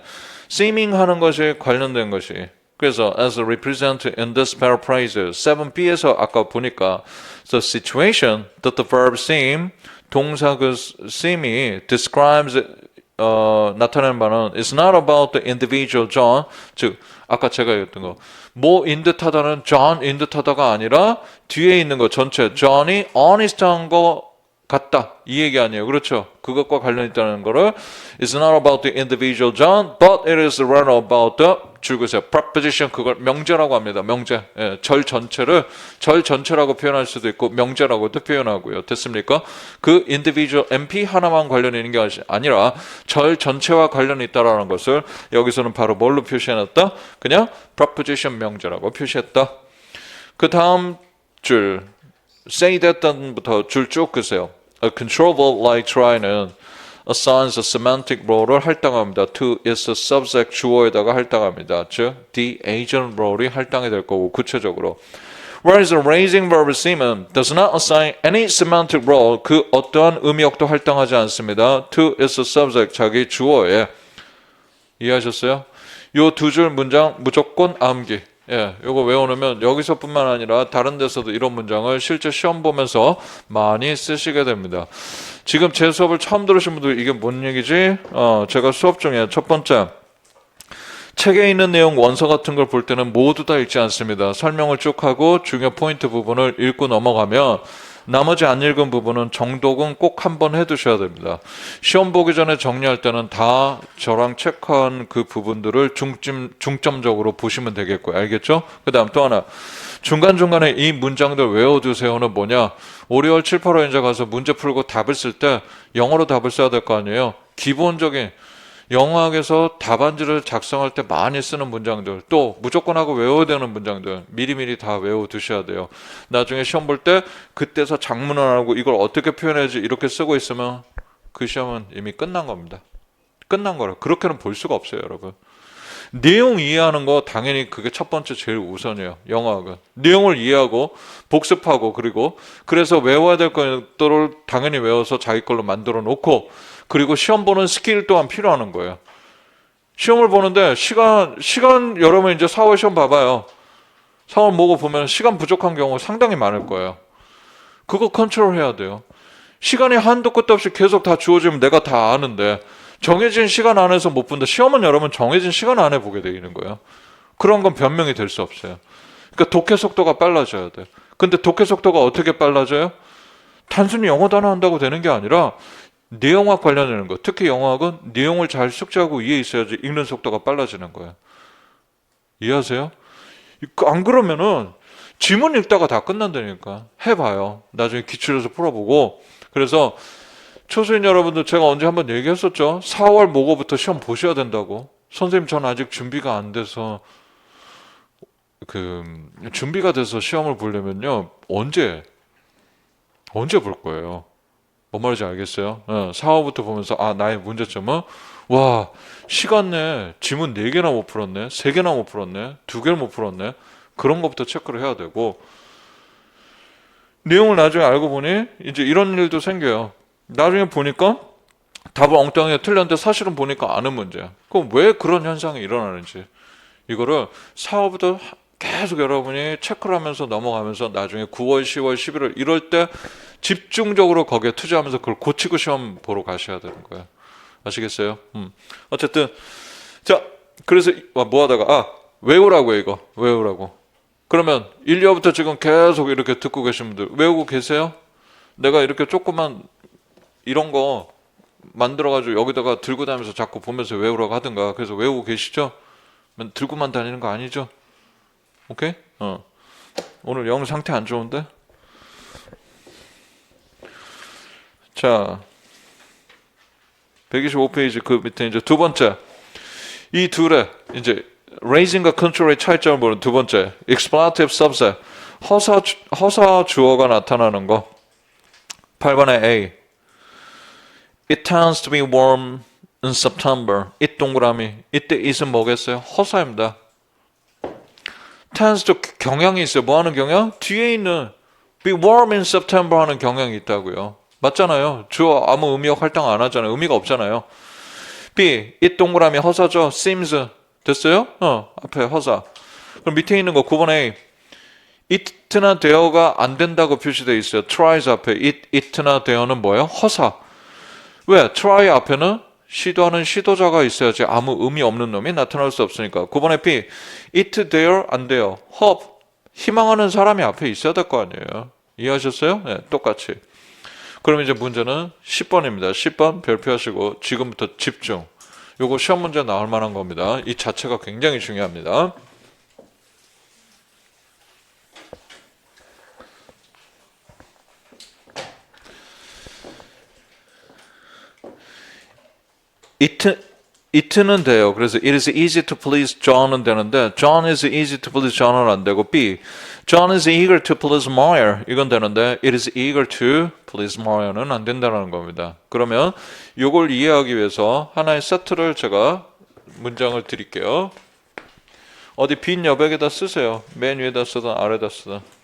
seeming 하는 것이 관련된 것이. 그래서 as a represented in this paraphrase 7B에서 아까 보니까 the situation that the verb seem 동사 그 seem이 describes 나타내는 바는 is not about the individual John 즉 아까 제가 얘기했던 거 뭐인 듯하다는 John인 듯하다가 아니라 뒤에 있는 거 전체 John이 honest한 거 같다 이 얘기 아니에요. 그렇죠? 그것과 관련 있다는 거를 It's not about the individual John, but it is rather about the 줄거세요. Preposition 그걸 명제라고 합니다. 명제. 예, 절 전체라고 표현할 수도 있고 명제라고도 표현하고요. 됐습니까? 그 individual MP 하나만 관련이 있는 게 아니라 절 전체와 관련이 있다라는 것을 여기서는 바로 뭘로 표시해놨다? 그냥 preposition 명제라고 표시했다. 그 다음 줄 say that부터 줄 쭉 끄세요. A control verb like try는 assigns a semantic role을 할당합니다. to is a subject 주어에다가 할당합니다. 즉, the agent role이 할당이 될 거고 구체적으로. Whereas a raising verb seem은 does not assign any semantic role 그 어떠한 의미역도 할당하지 않습니다. to is a subject 자기 주어에. 이해하셨어요? 요 두 줄 문장 무조건 암기. 예, 요거 외워놓으면 여기서뿐만 아니라 다른 데서도 이런 문장을 실제 시험 보면서 많이 쓰시게 됩니다. 지금 제 수업을 처음 들으신 분들 이게 뭔 얘기지? 제가 수업 중에 첫 번째 책에 있는 내용 원서 같은 걸 볼 때는 모두 다 읽지 않습니다. 설명을 쭉 하고 중요 포인트 부분을 읽고 넘어가면 나머지 안 읽은 부분은 정독은 꼭 한번 해두셔야 됩니다. 시험 보기 전에 정리할 때는 다 저랑 체크한 그 부분들을 중점적으로 보시면 되겠고요. 알겠죠? 그 다음 또 하나 중간중간에 이 문장들 외워두세요는 뭐냐 5, 6월 7, 8월 이제 가서 문제 풀고 답을 쓸 때 영어로 답을 써야 될 거 아니에요. 기본적인 영어학에서 답안지를 작성할 때 많이 쓰는 문장들 또 무조건 하고 외워야 되는 문장들 미리미리 다 외워두셔야 돼요. 나중에 시험 볼 때 그때서 작문을 하고 이걸 어떻게 표현해야지 이렇게 쓰고 있으면 그 시험은 이미 끝난 겁니다. 끝난 거라. 그렇게는 볼 수가 없어요, 여러분. 내용 이해하는 거 당연히 그게 첫 번째 제일 우선이에요. 영어학은. 내용을 이해하고 복습하고 그리고 그래서 외워야 될 것들을 당연히 외워서 자기 걸로 만들어 놓고 그리고 시험 보는 스킬 또한 필요한 거예요. 시험을 보는데 시간 여러분 이제 4월 시험 봐봐요. 4월 모고 보면 시간 부족한 경우 상당히 많을 거예요. 그거 컨트롤 해야 돼요. 시간이 한도 끝도 없이 계속 다 주어지면 내가 다 아는데 정해진 시간 안에서 못 본다. 시험은 여러분 정해진 시간 안에 보게 되는 거예요. 그런 건 변명이 될 수 없어요. 그러니까 독해 속도가 빨라져야 돼. 근데 독해 속도가 어떻게 빨라져요? 단순히 영어 단어 한다고 되는 게 아니라 내용학 관련되는 거. 특히 영어학은 내용을 잘 숙지하고 이해 있어야지 읽는 속도가 빨라지는 거예요. 이해하세요? 안 그러면은 지문 읽다가 다 끝난다니까. 해봐요. 나중에 기출에서 풀어보고. 그래서 초수인 여러분들 제가 언제 한번 얘기했었죠. 4월 모고부터 시험 보셔야 된다고. 선생님 전 아직 준비가 안 돼서 준비가 돼서 시험을 보려면요. 언제 볼 거예요? 뭔 말인지 알겠어요? 4월부터 보면서 나의 문제점은 와 시간 내에 지문 4개나 못 풀었네, 3개나 못 풀었네, 2개를 못 풀었네. 그런 것부터 체크를 해야 되고 내용을 나중에 알고 보니 이제 이런 일도 생겨요. 나중에 보니까 답을 엉뚱하게 틀렸는데 사실은 보니까 아는 문제야. 그럼 왜 그런 현상이 일어나는지 이거를 4월부터 계속 여러분이 체크를 하면서 넘어가면서 나중에 9월, 10월, 11월 이럴 때 집중적으로 거기에 투자하면서 그걸 고치고 시험 보러 가셔야 되는 거예요. 아시겠어요? 어쨌든 자 그래서 뭐 하다가 외우라고 이거 외우라고. 그러면 1, 2화부터 지금 계속 이렇게 듣고 계신 분들 외우고 계세요? 내가 이렇게 조그만 이런 거 만들어가지고 여기다가 들고 다니면서 자꾸 보면서 외우라고 하든가. 그래서 외우고 계시죠? 들고만 다니는 거 아니죠? 오케이? 오늘 영 상태 안 좋은데? 자 125페이지 그 밑에 이제 두 번째 이 둘의 이제 raising과 control의 차이점을 보는 두 번째 expletive subset 허사 주어가 나타나는 거 8번에 A It tends to be warm in September. 이 동그라미 이때 it은 뭐겠어요? 허사입니다. tends to 경향이 있어요. 뭐 하는 경향? 뒤에 있는 be warm in September 하는 경향이 있다고요. 맞잖아요. 주어 아무 의미역 할당 안 하잖아요. 의미가 없잖아요. B 이 동그라미 허사죠. seems 됐어요? 앞에 허사. 그럼 밑에 있는 거 9번 A it나 there가 안 된다고 표시되어 있어요. tries 앞에 it나 there는 뭐예요? 허사. 왜? try 앞에는 시도하는 시도자가 있어야지 아무 의미 없는 놈이 나타날 수 없으니까. 9번에 B it there 안 돼요. hope 희망하는 사람이 앞에 있어야 될 거 아니에요. 이해하셨어요? 네, 똑같이. 그럼 이제 문제는 10번입니다. 10번 별표하시고 지금부터 집중. 요거 시험 문제 나올 만한 겁니다. 이 자체가 굉장히 중요합니다. it는 돼요. 그래서 it is easy to please John은 되는데 John is easy to please John은 안 되고 B John is eager to please Meyer 이건 되는데 it is eager to please Meyer는 안 된다는 겁니다. 그러면 이걸 이해하기 위해서 하나의 세트를 제가 문장을 드릴게요. 어디 빈 여백에다 쓰세요. 맨 위에다 쓰든 아래다 쓰든.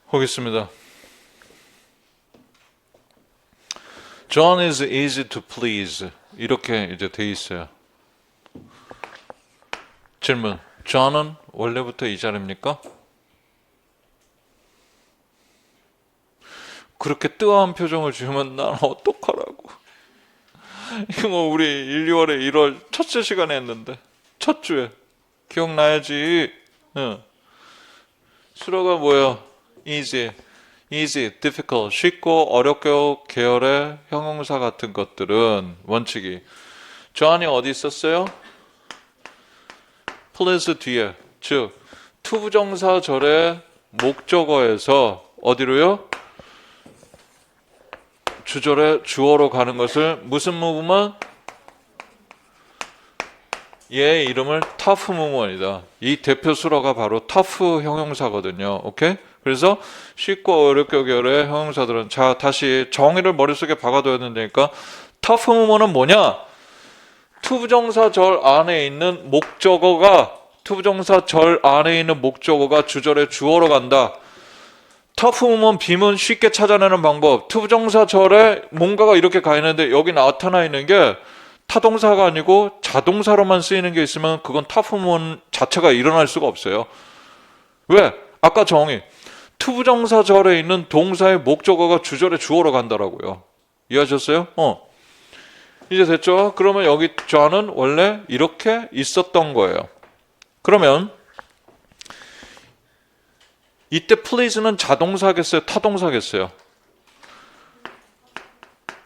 보겠습니다. John is easy to please. 이렇게 이제 돼 있어요. 질문. John은 원래부터 이 자리입니까? 그렇게 뜨거운 표정을 지으면 난 어떡하라고. 이거 뭐 우리 1, 2월에 1월 첫째 시간에 했는데 첫 주에 기억나야지. 응. 수로가 뭐야? easy, difficult, 쉽고 어렵게 계열의 형용사 같은 것들은 원칙이 John이 어디 있었어요? please 뒤에 즉 투부정사절의 목적어에서 어디로요? 주절에 주어로 가는 것을 무슨 무브먼? 얘의 이름을 tough movement이다. 이 대표 수로가 바로 tough 형용사거든요. 오케이? 그래서 쉽고 어렵게 결의 형용사들은 자 다시 정의를 머릿속에 박아둬야 된다니까 tough movement은 뭐냐? 투부정사 절 안에 있는 목적어가 주절에 주어로 간다. tough movement 비문 쉽게 찾아내는 방법. 투부정사 절에 뭔가가 이렇게 가 있는데 여기 나타나 있는 게 타동사가 아니고 자동사로만 쓰이는 게 있으면 그건 tough movement 자체가 일어날 수가 없어요. 왜? 아까 정의. 투부정사 절에 있는 동사의 목적어가 주절에 주어로 간다라고요. 이해하셨어요? 이제 됐죠? 그러면 여기 좌는 원래 이렇게 있었던 거예요. 그러면 이때 please는 자동사겠어요? 타동사겠어요?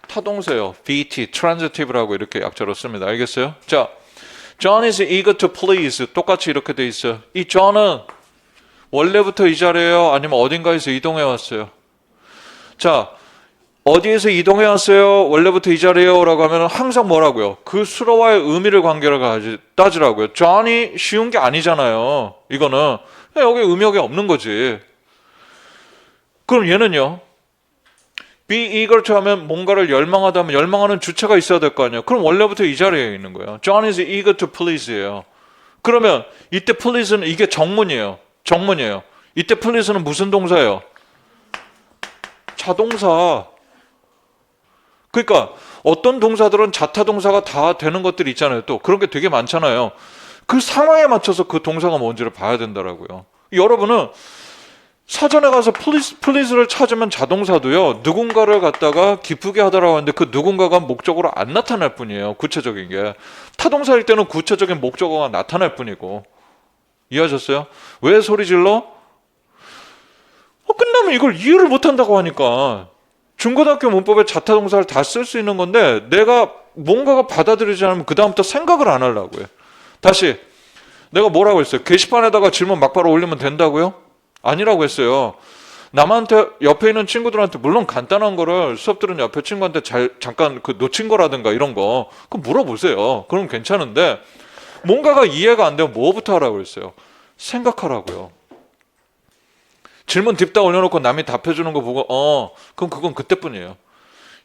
타동사요. VT, transitive라고 이렇게 약자로 씁니다. 알겠어요? 자, John is eager to please. 똑같이 이렇게 돼 있어요. 이 John은 원래부터 이 자리에요? 아니면 어딘가에서 이동해 왔어요? 자, 어디에서 이동해 왔어요? 원래부터 이 자리에요? 라고 하면 항상 뭐라고요? 그 수로와의 의미를 관계를 따지라고요. John이 쉬운 게 아니잖아요. 이거는 여기 의미가 없는 거지. 그럼 얘는요? be eager to 하면 뭔가를 열망하다 하면 열망하는 주체가 있어야 될 거 아니에요. 그럼 원래부터 이 자리에 있는 거예요. John is eager to please예요. 그러면 이때 please는 이게 정문이에요. 이때 please는 무슨 동사예요? 자동사. 그러니까 어떤 동사들은 자타동사가 다 되는 것들이 있잖아요. 또 그런 게 되게 많잖아요. 그 상황에 맞춰서 그 동사가 뭔지를 봐야 된다라고요. 여러분은 사전에 가서 please를 찾으면 자동사도요. 누군가를 갖다가 기쁘게 하더라고 하는데 그 누군가가 목적으로 안 나타날 뿐이에요. 구체적인 게. 타동사일 때는 구체적인 목적어가 나타날 뿐이고. 이해하셨어요? 왜 소리 질러? 끝나면 이걸 이해를 못한다고 하니까. 중고등학교 문법에 자타동사를 다 쓸 수 있는 건데 내가 뭔가가 받아들이지 않으면 그 다음부터 생각을 안 하려고 해. 다시 내가 뭐라고 했어요? 게시판에다가 질문 막바로 올리면 된다고요? 아니라고 했어요. 남한테 옆에 있는 친구들한테 물론 간단한 거를 수업 들은 옆에 친구한테 잠깐 그 놓친 거라든가 이런 거 그거 물어보세요. 그럼 괜찮은데 뭔가가 이해가 안 되면 뭐부터 하라고 그랬어요? 생각하라고요. 질문 딥다 올려놓고 남이 답해주는 거 보고 그럼 그건 그때뿐이에요.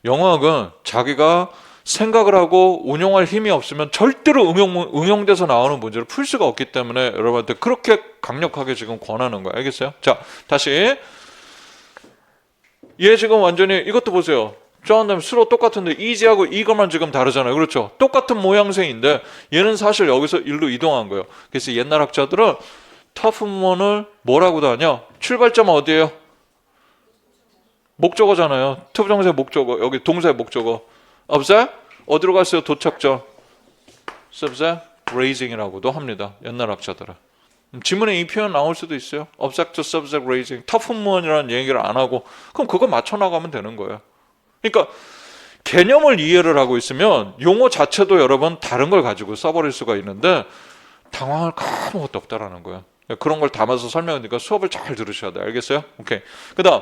영어학은 자기가 생각을 하고 운용할 힘이 없으면 절대로 응용돼서 나오는 문제를 풀 수가 없기 때문에 여러분한테 그렇게 강력하게 지금 권하는 거예요. 알겠어요? 자, 다시 얘 지금 완전히 이것도 보세요. 저한테 수로 똑같은데 easy하고 이거만 지금 다르잖아요. 그렇죠? 똑같은 모양새인데 얘는 사실 여기서 일로 이동한 거예요. 그래서 옛날 학자들은 터프먼을 뭐라고도 하냐? 출발점은 어디예요? 목적어잖아요. 투부정사의 목적어. 여기 동사의 목적어. observe? 어디로 갔어요? 도착점. subject raising이라고도 합니다. 옛날 학자들은. 지문에 이 표현 나올 수도 있어요. object to subject raising. 터프먼이라는 얘기를 안 하고 그럼 그거 맞춰 나가면 되는 거예요. 그러니까 개념을 이해를 하고 있으면 용어 자체도 여러분 다른 걸 가지고 써버릴 수가 있는데 당황할 아무것도 없다라는 거예요. 그런 걸 담아서 설명하니까 수업을 잘 들으셔야 돼요. 알겠어요? 오케이. 그 다음.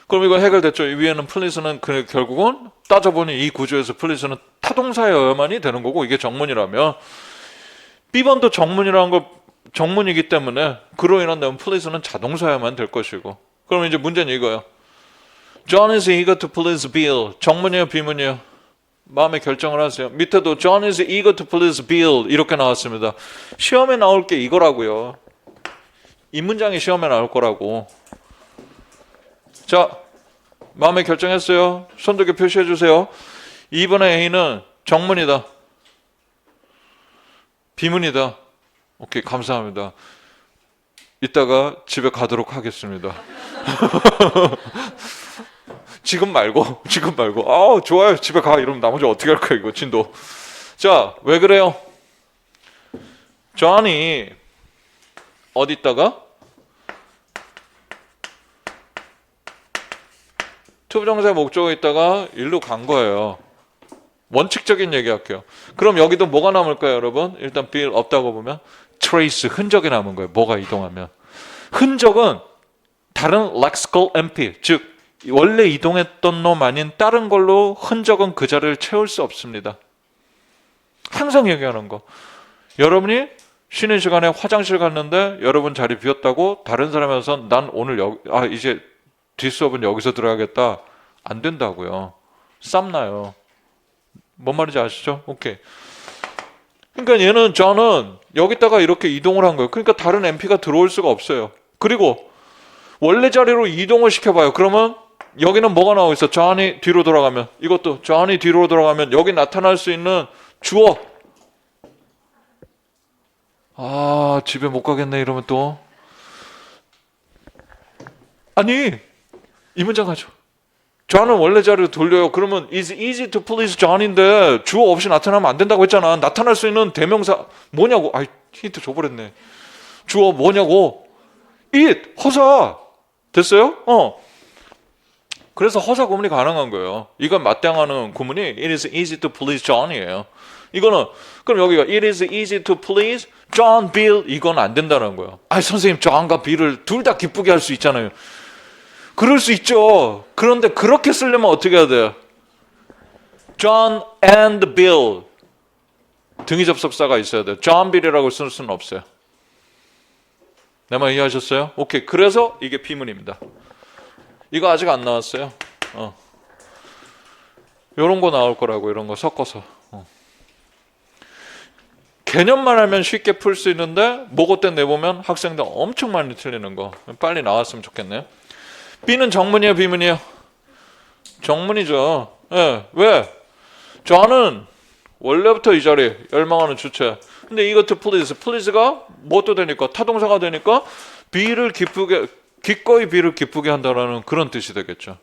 그럼 이거 해결됐죠. 이 위에는 please는 결국은 따져보니 이 구조에서 please는 타동사여야만이 되는 거고 이게 정문이라면 B번도 정문이기 때문에 그로 인한 다음 please는 자동사여야만 될 것이고 그럼 이제 문제는 이거예요. John is eager to please Bill. 정문이에요? 비문이에요? 마음의 결정을 하세요. 밑에도 John is eager to please Bill 이렇게 나왔습니다. 시험에 나올 게 이거라고요. 이 문장이 시험에 나올 거라고. 자, 마음의 결정했어요. 손 두 개 표시해 주세요. 2번의 A는 정문이다. 비문이다. 오케이, 감사합니다. 이따가 집에 가도록 하겠습니다. 지금 말고. 좋아요. 집에 가. 이러면 나머지 어떻게 할 거야, 이거, 진도. 자, 왜 그래요? 존이 어디 있다가? 투부정사의 목적에 있다가 일로 간 거예요. 원칙적인 얘기 할게요. 그럼 여기도 뭐가 남을까요, 여러분? 일단 Bill 없다고 보면 trace, 흔적이 남은 거예요. 뭐가 이동하면. 흔적은 다른 lexical MP, 즉 원래 이동했던 놈 아닌 다른 걸로 흔적은 그 자리를 채울 수 없습니다. 항상 얘기하는 거. 여러분이 쉬는 시간에 화장실 갔는데 여러분 자리 비었다고 다른 사람이 와서 난 오늘 이제 뒷수업은 여기서 들어야겠다. 안 된다고요. 쌈나요. 뭔 말인지 아시죠? 오케이. 그러니까 얘는 저는 여기다가 이렇게 이동을 한 거예요. 그러니까 다른 MP가 들어올 수가 없어요. 그리고 원래 자리로 이동을 시켜봐요. 그러면 여기는 뭐가 나오고 있어? 존이 뒤로 돌아가면, 이것도 존이 뒤로 돌아가면 여기 나타날 수 있는 주어. 집에 못 가겠네 이러면 또 아니 이 문장 하죠. 존은 원래 자리로 돌려요. 그러면 is easy to please John인데 주어 없이 나타나면 안 된다고 했잖아. 나타날 수 있는 대명사 뭐냐고. 힌트 줘버렸네. 주어 뭐냐고. it 허사 됐어요? 그래서 허사 구문이 가능한 거예요. 이건 맞대응하는 구문이 it is easy to please John이에요. 이거는 그럼 여기가 it is easy to please John, Bill 이건 안 된다는 거예요. 선생님 John과 Bill을 둘 다 기쁘게 할 수 있잖아요. 그럴 수 있죠. 그런데 그렇게 쓰려면 어떻게 해야 돼요? John and Bill 등위 접속사가 있어야 돼요. John, Bill이라고 쓸 수는 없어요. 내 말 이해하셨어요? 오케이. 그래서 이게 비문입니다. 이거 아직 안 나왔어요. 요런 거 나올 거라고. 이런 거 섞어서. 개념만 알면 쉽게 풀 수 있는데 모고때 내보면 학생들 엄청 많이 틀리는 거. 빨리 나왔으면 좋겠네요. B는 정문이에요, 비문이에요? 정문이죠. 예, 왜? 저는 원래부터 이 자리 열망하는 주체. 근데 이것도 please가 뭐도 되니까 타동사가 되니까 B를 기꺼이 B를 기쁘게 한다라는 그런 뜻이 되겠죠.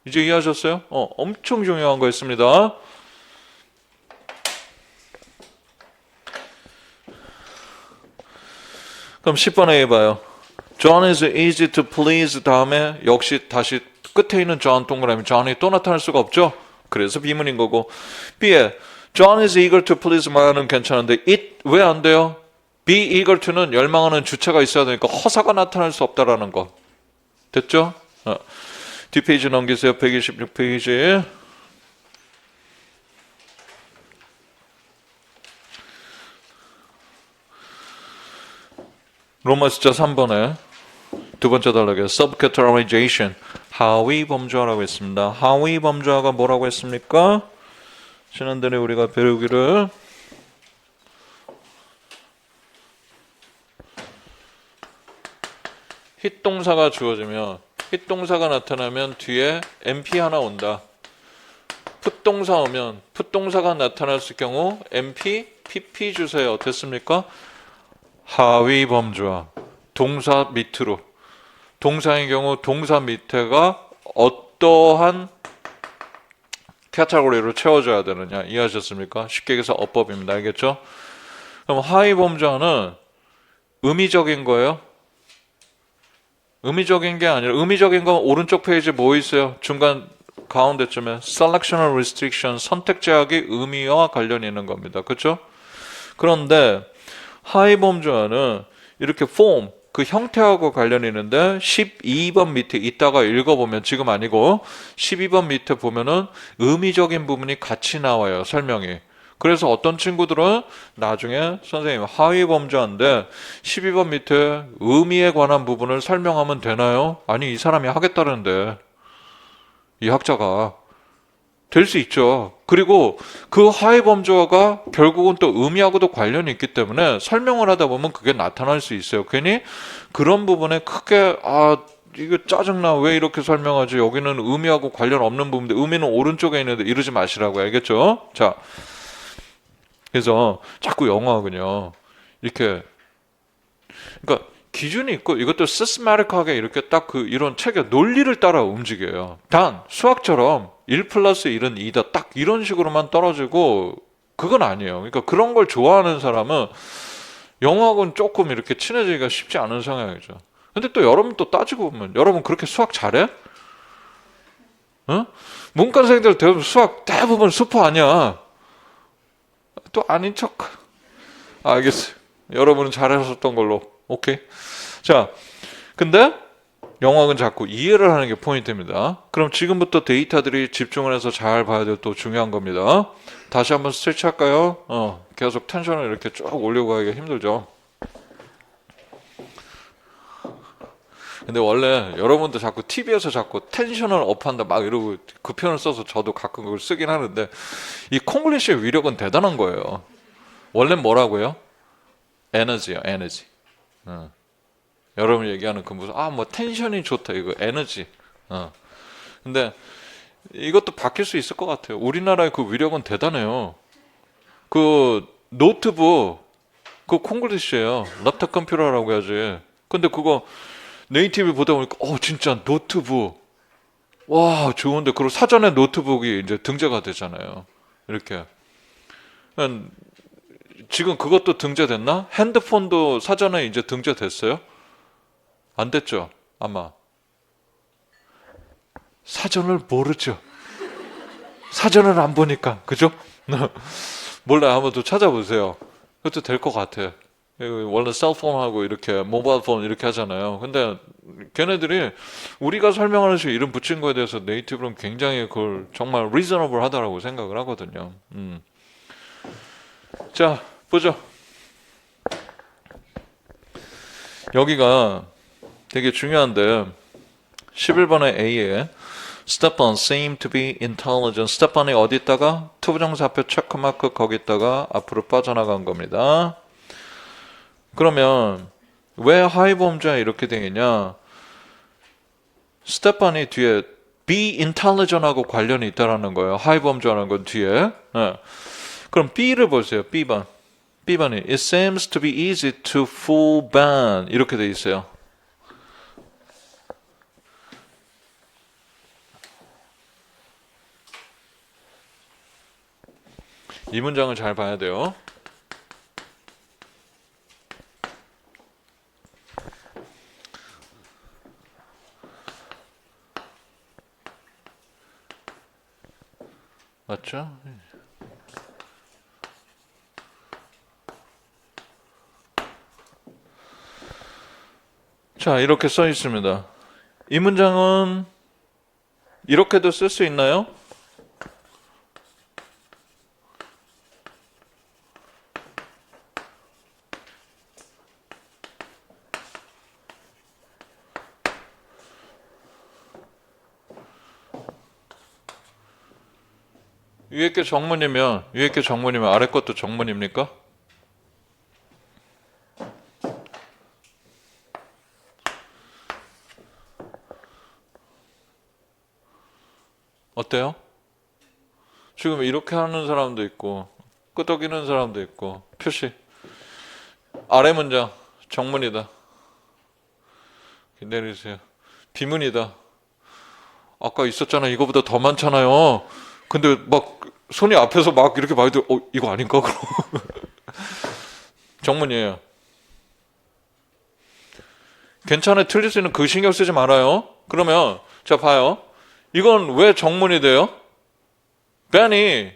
이제 이해하셨어요? 엄청 중요한 거 있습니다. 그럼 10번에 해봐요. John is easy to please 다음에 역시 다시 끝에 있는 John 동그라미 John이 또 나타날 수가 없죠. 그래서 비문인 거고. B에 John is eager to please 말하는 괜찮은데 it 왜 안 돼요? be eager to는 열망하는 주체가 있어야 되니까 허사가 나타날 수 없다라는 거. 됐죠? 뒷페이지 넘기세요. 126페이지. 로마 숫자 3번에 두 번째 단락에 subcategorization 하위 범주화라고 했습니다. 하위 범주화가 뭐라고 했습니까? 지난번에 우리가 배우기를 힛동사가 주어지면 힛동사가 나타나면 뒤에 MP 하나 온다. 풋동사 오면 풋동사가 나타날 경우 MP, PP 주세요. 됐습니까? 하위 범주화 동사 밑으로 동사의 경우 동사 밑에가 어떠한 카테고리로 채워져야 되느냐 이해하셨습니까? 쉽게 얘기해서 어법입니다. 알겠죠? 그럼 하위 범주화는 의미적인 거예요? 의미적인 게 아니라 의미적인 건 오른쪽 페이지에 뭐 있어요? 중간 가운데쯤에 Selectional Restriction 선택 제약이 의미와 관련이 있는 겁니다. 그렇죠? 그런데 하위 범주화는 이렇게 form 그 형태하고 관련이 있는데 12번 밑에 이따가 읽어보면 지금 아니고 12번 밑에 보면은 의미적인 부분이 같이 나와요. 설명이. 그래서 어떤 친구들은 나중에 선생님 하위 범주화인데 12번 밑에 의미에 관한 부분을 설명하면 되나요? 아니 이 사람이 하겠다는데 이 학자가 될 수 있죠. 그리고 그 하위 범주화가 결국은 또 의미하고도 관련이 있기 때문에 설명을 하다 보면 그게 나타날 수 있어요. 괜히 그런 부분에 크게 이거 짜증나 왜 이렇게 설명하지 여기는 의미하고 관련 없는 부분인데 의미는 오른쪽에 있는데 이러지 마시라고 알겠죠? 자, 그래서 자꾸 영어하군요. 이렇게 그러니까 기준이 있고 이것도 시스테마틱하게 이렇게 딱 이런 책의 논리를 따라 움직여요. 단 수학처럼 1 플러스 1은 2다 딱 이런 식으로만 떨어지고 그건 아니에요. 그러니까 그런 걸 좋아하는 사람은 영어하고는 조금 이렇게 친해지기가 쉽지 않은 성향이죠. 근데 또 여러분 또 따지고 보면 여러분 그렇게 수학 잘해? 문과생들 대부분 수학 대부분 수포 아니야. 또 아닌 척. 알겠어요. 여러분은 잘하셨던 걸로. 오케이. 자, 근데 영역은 자꾸 이해를 하는 게 포인트입니다. 그럼 지금부터 데이터들이 집중을 해서 잘 봐야 될 또 중요한 겁니다. 다시 한번 스트레치 할까요? 계속 텐션을 이렇게 쭉 올리고 가기가 힘들죠. 근데 원래 여러분도 자꾸 TV에서 자꾸 텐션을 업한다 막 이러고 그 표현을 써서 저도 가끔 그걸 쓰긴 하는데 이 콩글리시의 위력은 대단한 거예요. 원래 뭐라고요? 에너지요, 에너지. 여러분 얘기하는 그 무슨 뭐 텐션이 좋다 이거 에너지. 근데 이것도 바뀔 수 있을 것 같아요. 우리나라의 그 위력은 대단해요. 그 노트북 그 콩글리시예요. 랩탑 컴퓨터라고 해야지. 근데 그거 네이티브 보다 보니까 진짜 노트북 와 좋은데 그리고 사전에 노트북이 이제 등재가 되잖아요. 이렇게 지금 그것도 등재됐나? 핸드폰도 사전에 이제 등재됐어요? 안 됐죠? 아마 사전을 모르죠. 사전을 안 보니까 그죠? 몰라요. 한번 또 찾아보세요. 그것도 될 것 같아. 원래 셀폰하고 이렇게 모바일 폰 이렇게 하잖아요. 근데 걔네들이 우리가 설명하는 식으로 이름 붙인 거에 대해서 네이티브는 굉장히 그걸 정말 리저너블 하다라고 생각을 하거든요. 자 보죠. 여기가 되게 중요한데 11번의 A에 Step 1 seem to be intelligent. Step 1이 어디 있다가 투부정사표 체크마크 거기다가 앞으로 빠져나간 겁니다. 그러면 왜 하위범죄 이렇게 되느냐? Step 1이 뒤에 be intelligent하고 관련이 있다라는 거예요. 하위범죄라는 건 뒤에. 네. 그럼 B를 보세요. B번. B번이 It seems to be easy to fool Ben. 이렇게 돼 있어요. 이 문장을 잘 봐야 돼요. 맞죠? 자, 이렇게 써 있습니다. 이 문장은 이렇게도 쓸 수 있나요? 위에 게 정문이면 아래 것도 정문입니까? 어때요? 지금 이렇게 하는 사람도 있고 끄덕이는 사람도 있고 표시 아래 문장 정문이다. 내리세요. 비문이다. 아까 있었잖아. 이거보다 더 많잖아요. 근데 막 손이 앞에서 막 이렇게 봐도 이거 아닌가? 그럼 정문이에요. 괜찮아요. 틀릴 수 있는 그 신경 쓰지 말아요. 그러면 자 봐요. 이건 왜 정문이 돼요? Ben이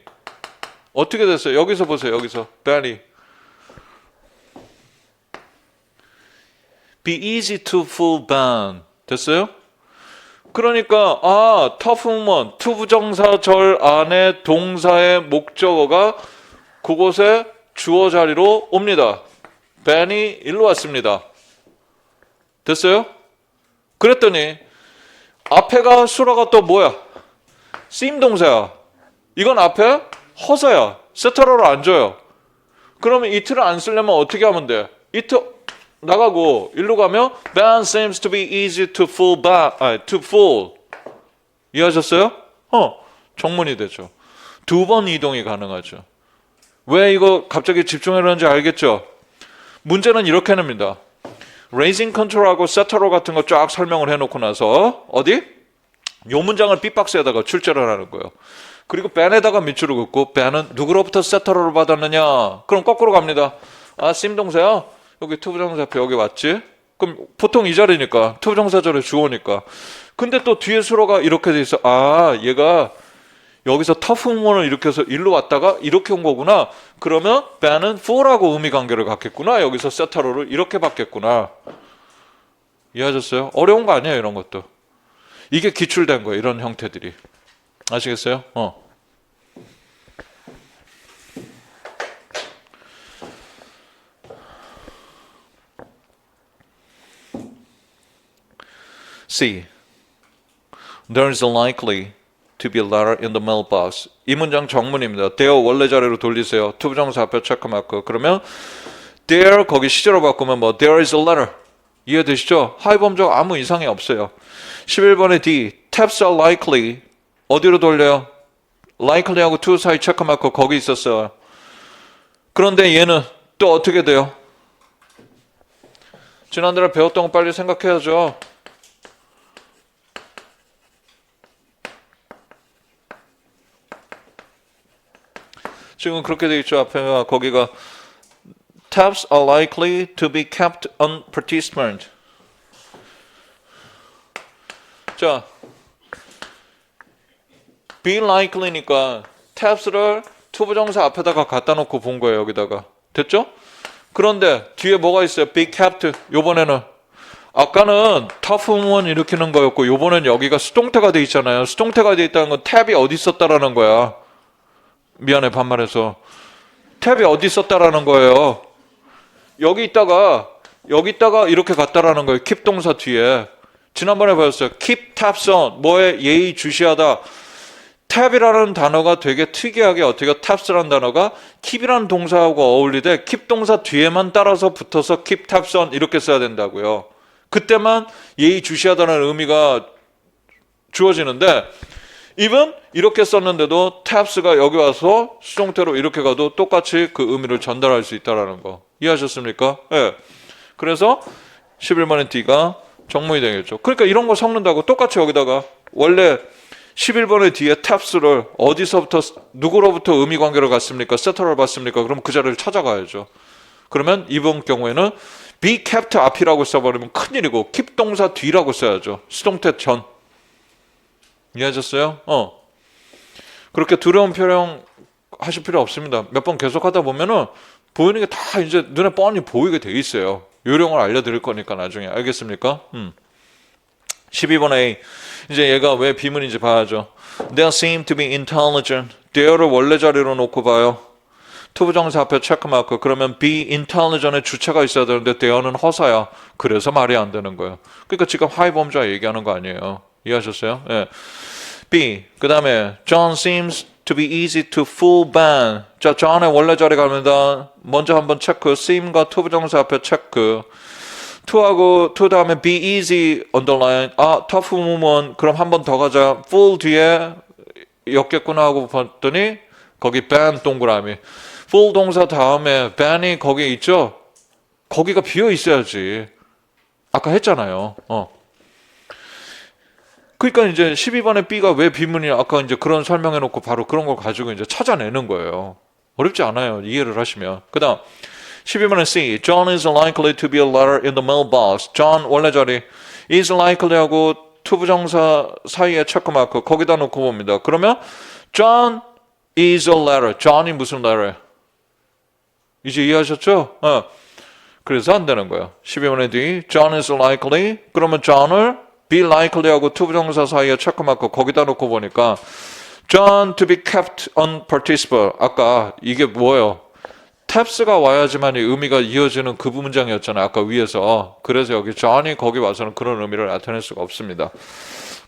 어떻게 됐어요? 여기서 보세요. 여기서 Ben이 Be easy to fool Ben 됐어요? 그러니까 tough 투부정사절 안에 동사의 목적어가 그곳에 주어 자리로 옵니다. Ben이 일로 왔습니다. 됐어요? 그랬더니 앞에가 수라가 또 뭐야? 쓰임 동사야. 이건 앞에 허사야. 세터러를 안 줘요. 그러면 이트를 안 쓰려면 어떻게 하면 돼? 이트 나가고 일로 가면 Ben seems to be easy to fool. 이해하셨어요? 정문이 되죠. 두 번 이동이 가능하죠. 왜 이거 갑자기 집중하려는지 알겠죠? 문제는 이렇게 냅니다. raising control하고 setter로 같은 거 쫙 설명을 해놓고 나서 어디? 요 문장을 B박스에다가 출제를 하는 거예요. 그리고 Ben에다가 밑줄을 긋고 Ben은 누구로부터 setter를 받았느냐? 그럼 거꾸로 갑니다. 쓰임 동사야. 여기 투부정사표 여기 왔지? 그럼 보통 이 자리니까 투부정사절에 주어니까. 근데 또 뒤에 수로가 이렇게 돼 있어. 얘가 여기서 터프문을 이렇게 해서 일로 왔다가 이렇게 온 거구나. 그러면 Ben은 for라고 의미 관계를 갖겠구나. 여기서 세타로를 이렇게 받겠구나. 이해하셨어요? 어려운 거 아니에요, 이런 것도. 이게 기출된 거예요, 이런 형태들이. 아시겠어요? C. There is likely to be a letter in the mailbox. 이 문장 정문입니다. there 원래 자리로 돌리세요. 투부정사 앞에 체크마크. 그러면 there 거기 시제로 바꾸면 뭐 there is a letter. 이해되시죠? 하위범적 아무 이상이 없어요. 11번에 D. Taps are likely. 어디로 돌려요? likely하고 to 사이 체크마크 거기 있었어요. 그런데 얘는 또 어떻게 돼요? 지난달에 배웠던 거 빨리 생각해야죠. 지금 그렇게 돼 있죠. 앞에가 거기가 Tabs are likely to be kept on participant. 자, be likely니까 tabs를 투부정사 앞에다가 갖다 놓고 본 거예요. 여기다가. 됐죠? 그런데 뒤에 뭐가 있어요? be kept. 요번에는 아까는 tough woman 일으키는 거였고 요번엔 여기가 수동태가 돼 있잖아요. 수동태가 돼 있다는 건 tab이 어디 있었다라는 거야. 미안해 반말해서. tab이 어디 있었다라는 거예요. 여기 있다가 이렇게 갔다라는 거예요. keep 동사 뒤에. 지난번에 배웠어요. keep tabs on. 뭐에 예의 주시하다. tab이라는 단어가 되게 특이하게 어떻게 tabs라는 단어가 keep이라는 동사하고 어울리되 keep 동사 뒤에만 따라서 붙어서 keep tabs on 이렇게 써야 된다고요. 그때만 예의 주시하다는 의미가 주어지는데 even 이렇게 썼는데도 tabs가 여기 와서 수동태로 이렇게 가도 똑같이 그 의미를 전달할 수 있다는 거. 이해하셨습니까? 네. 그래서 11번의 D가 정문이 되겠죠. 그러니까 이런 거 섞는다고 똑같이 여기다가 원래 11번의 뒤에 tabs를 어디서부터 누구로부터 의미 관계를 갖습니까? 세터를 받습니까? 그럼 그 자리를 찾아가야죠. 그러면 이번 경우에는 be kept 앞이라고 써버리면 큰일이고 keep 동사 뒤라고 써야죠. 수동태 전. 이해하셨어요? 그렇게 두려운 표현 하실 필요 없습니다. 몇 번 계속 하다 보면은 보이는 게 다 이제 눈에 뻔히 보이게 돼 있어요. 요령을 알려드릴 거니까 나중에. 알겠습니까? 12번 A. 이제 얘가 왜 비문인지 봐야죠. They seem to be intelligent. there를 원래 자리로 놓고 봐요. 투부정사 앞에 체크마크. 그러면 be intelligent의 주체가 있어야 되는데 there는 허사야. 그래서 말이 안 되는 거예요. 그러니까 지금 하위범죄 얘기하는 거 아니에요. 이해하셨어요? 예. B. 그 다음에 John seems to be easy to fool Ben. 자, John의 원래 자리 갑니다. 먼저 한번 체크. seem과 투부정사 앞에 체크. to하고 to 다음에 be easy underline. 아, tough woman. 그럼 한 번 더 가자. fool 뒤에 엮겠구나 하고 봤더니 거기 Ben 동그라미. fool 동사 다음에 Ben이 거기 있죠? 거기가 비어 있어야지. 아까 했잖아요. 그러니까 이제 12번의 B가 왜 비문이냐 아까 이제 그런 설명해 놓고 바로 그런 걸 가지고 이제 찾아내는 거예요. 어렵지 않아요. 이해를 하시면. 그다음 12번의 C. John is likely to be a letter in the mailbox. John 원래 자리 is likely하고 투부정사 사이에 체크마크 거기다 놓고 봅니다. 그러면 John is a letter. John이 무슨 letter? 이제 이해하셨죠? 그래서 안 되는 거예요. 12번의 D. John is likely. 그러면 John을 be likely하고 투부정사 사이에 체크마크 거기다 놓고 보니까 John to be kept on participle. 아까 이게 뭐예요? tabs가 와야지만 의미가 이어지는 그 문장이었잖아요. 아까 위에서. 그래서 여기 John이 거기 와서는 그런 의미를 나타낼 수가 없습니다.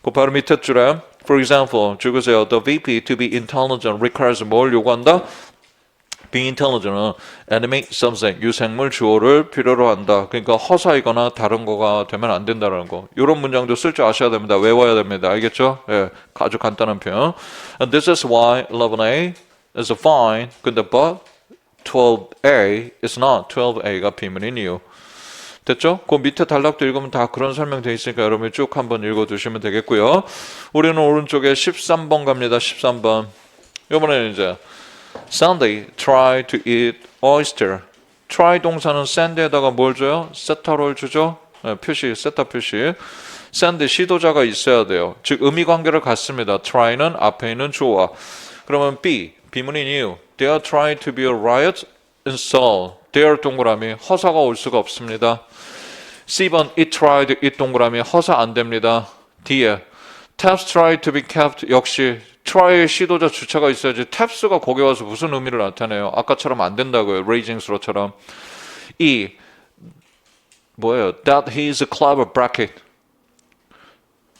그 바로 밑에 줄에 For example, 적으세요. The VP to be intelligent requires 뭘 요구한다? Be intelligent은 animate something, 유생물 주어를 필요로 한다. 그러니까 허사이거나 다른 거가 되면 안 된다는 거. 이런 문장도 쓸 줄 아셔야 됩니다. 외워야 됩니다. 알겠죠? 예, 아주 간단한 표현. And this is why 11A is fine. 근데 but 12A is not. 12A가 비문인 이유. 됐죠? 그 밑에 단락도 읽으면 다 그런 설명되어 있으니까 여러분이 쭉 한번 읽어두시면 되겠고요. 우리는 오른쪽에 13번 갑니다. 13번. 이번에는 이제 Sunday try to eat oyster. try 동사는 send에다가 뭘 줘요? 세타를 주죠. 네, 표시, 세타 표시. send 시도자가 있어야 돼요. 즉 의미 관계를 갖습니다. try는 앞에 있는 주어와. 그러면 B 비문인 이유. They are trying to be a riot in Seoul. They are 동그라미 허사가 올 수가 없습니다. C번 it tried it 동그라미 허사 안 됩니다. D에 taps tried to be kept 역시 try의 시도자 주체가 있어야지 taps가 거기 와서 무슨 의미를 나타내요. 아까처럼 안 된다고요. raging스러처럼. E 뭐예요? That he is a clever bracket.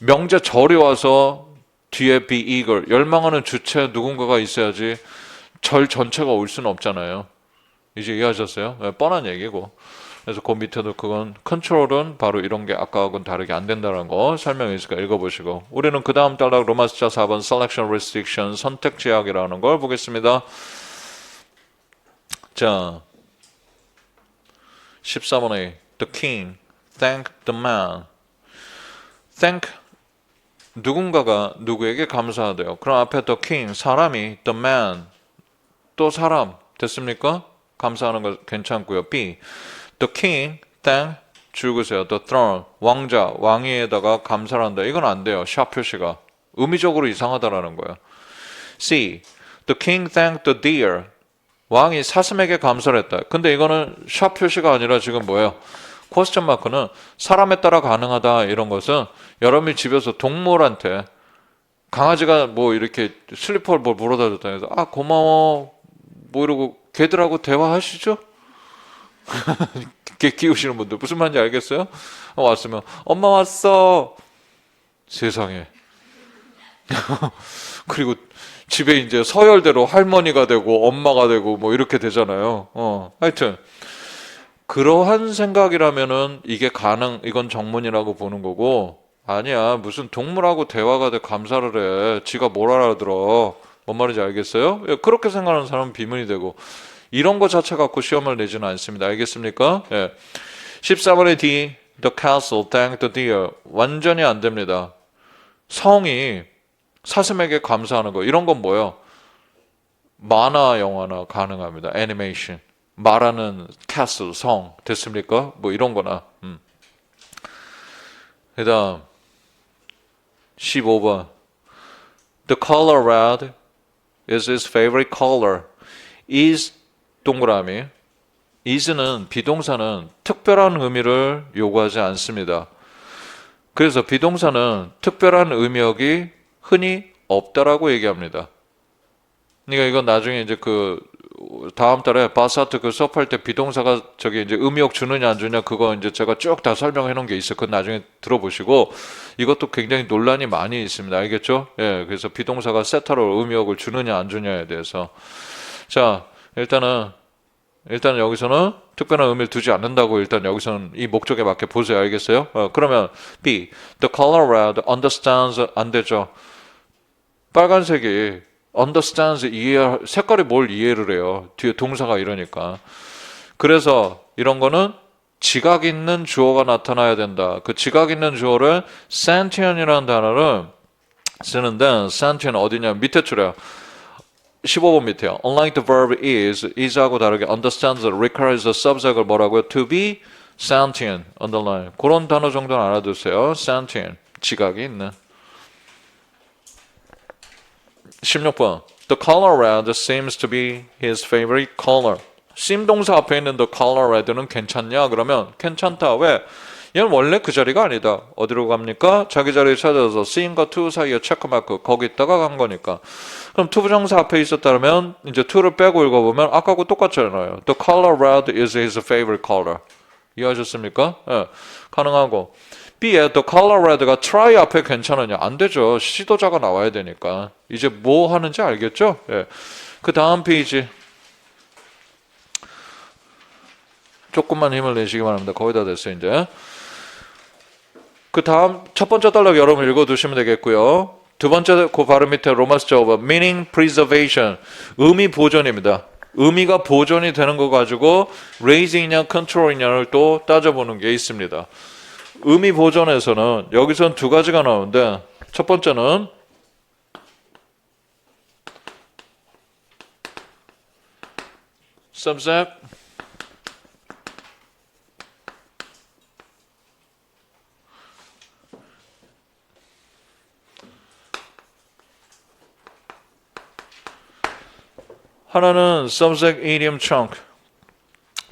명제절이 와서 뒤에 be eager. 열망하는 주체 누군가가 있어야지 절 전체가 올 수는 없잖아요. 이제 이해하셨어요? 네, 뻔한 얘기고. 그래서 그 밑에도 그건 컨트롤은 바로 이런 게 아까하고는 다르게 안 된다는 거 설명이 있으니까 읽어보시고 우리는 그 다음 단락 로마스자 4번 selection restriction 선택 제약이라는 걸 보겠습니다. 자 14번에 the king thank the man thank 누군가가 누구에게 감사하대요. 그럼 앞에 the king 사람이 the man 또 사람 됐습니까? 감사하는 거 괜찮고요. B The king, thank, 줄그세요. The throne, 왕자, 왕위에다가 감사를 한다. 이건 안 돼요. 샵 표시가. 의미적으로 이상하다라는 거예요. C, the king thanked the deer. 왕이 사슴에게 감사를 했다. 근데 이거는 샵 표시가 아니라 지금 뭐예요? 퀘스천 마크는 사람에 따라 가능하다 이런 것은 여러분이 집에서 동물한테 강아지가 뭐 이렇게 슬리퍼를 뭐 물어다 줬다 해서 아 고마워 뭐 이러고 걔들하고 대화하시죠? 개 키우시는 분들 무슨 말인지 알겠어요? 왔으면 엄마 왔어. 세상에. 그리고 집에 이제 서열대로 할머니가 되고 엄마가 되고 뭐 이렇게 되잖아요. 하여튼 그러한 생각이라면은 이게 이건 정문이라고 보는 거고 아니야 무슨 동물하고 대화가 돼 감사를 해. 지가 뭘 알아들어. 뭔 말인지 알겠어요? 그렇게 생각하는 사람은 비문이 되고 이런 거 자체 갖고 시험을 내지는 않습니다. 알겠습니까? 예. 14번의 D, the castle, thank the deer. 완전히 안 됩니다. 성이 사슴에게 감사하는 거. 이런 건 뭐예요? 만화 영화나 가능합니다. 애니메이션. 말하는 castle, 성. 됐습니까? 뭐 이런 거나. 그 다음 15번 The color red is his favorite color. is 동그라미 is는 비동사는 특별한 의미를 요구하지 않습니다. 그래서 비동사는 특별한 의미역이 흔히 없다라고 얘기합니다. 그러니까 이건 나중에 이제 그 다음 달에 바사트 그 수업할 때 비동사가 저기 이제 의미역 주느냐 안 주느냐 그거 이제 제가 쭉 다 설명해 놓은 게 있어요. 그건 나중에 들어보시고 이것도 굉장히 논란이 많이 있습니다. 알겠죠? 예, 그래서 비동사가 세타로 의미역을 주느냐 안 주느냐에 대해서 자 일단 여기서는 특별한 의미를 두지 않는다고 일단 여기서는 이 목적에 맞게 보세요. 알겠어요? 그러면 B. The color red understands 안 되죠. 빨간색이 understands 색깔이 뭘 이해를 해요. 뒤에 동사가 이러니까. 그래서 이런 거는 지각 있는 주어가 나타나야 된다. 그 지각 있는 주어를 sentient이라는 단어를 쓰는데 sentient 어디냐 밑에 줄이야. 15번 밑에요. Unlike the verb is하고 다르게 understands requires a subject을 뭐라고요? To be sentient, underline. 그런 단어 정도는 알아두세요. sentient, 지각이 있는. 16번. The color red seems to be his favorite color. seem 동사 앞에 있는 the color red는 괜찮냐? 그러면 괜찮다. 왜? 얘는 원래 그 자리가 아니다. 어디로 갑니까? 자기 자리에 찾아서 seem과 to 사이에 체크마크 거기 있다가 간 거니까. 그럼 to 부정사 앞에 있었다면 이제 to를 빼고 읽어보면 아까하고 똑같잖아요. The color red is his favorite color. 이해하셨습니까? 예, 가능하고. B에 the color red가 try 앞에 괜찮으냐? 안 되죠. 시도자가 나와야 되니까. 이제 뭐 하는지 알겠죠? 예. 그 다음 페이지. 조금만 힘을 내시기 바랍니다. 거의 다 됐어요, 이제. 그 다음 첫 번째 단락 여러분 읽어두시면 되겠고요. 두 번째 그 바로 밑에 로마스자 5번 meaning preservation 의미 보존입니다. 의미가 보존이 되는 거 가지고 raising이냐 control이냐를 또 따져보는 게 있습니다. 의미 보존에서는 여기서는 두 가지가 나오는데 첫 번째는 subject 하나는 subject idiom chunk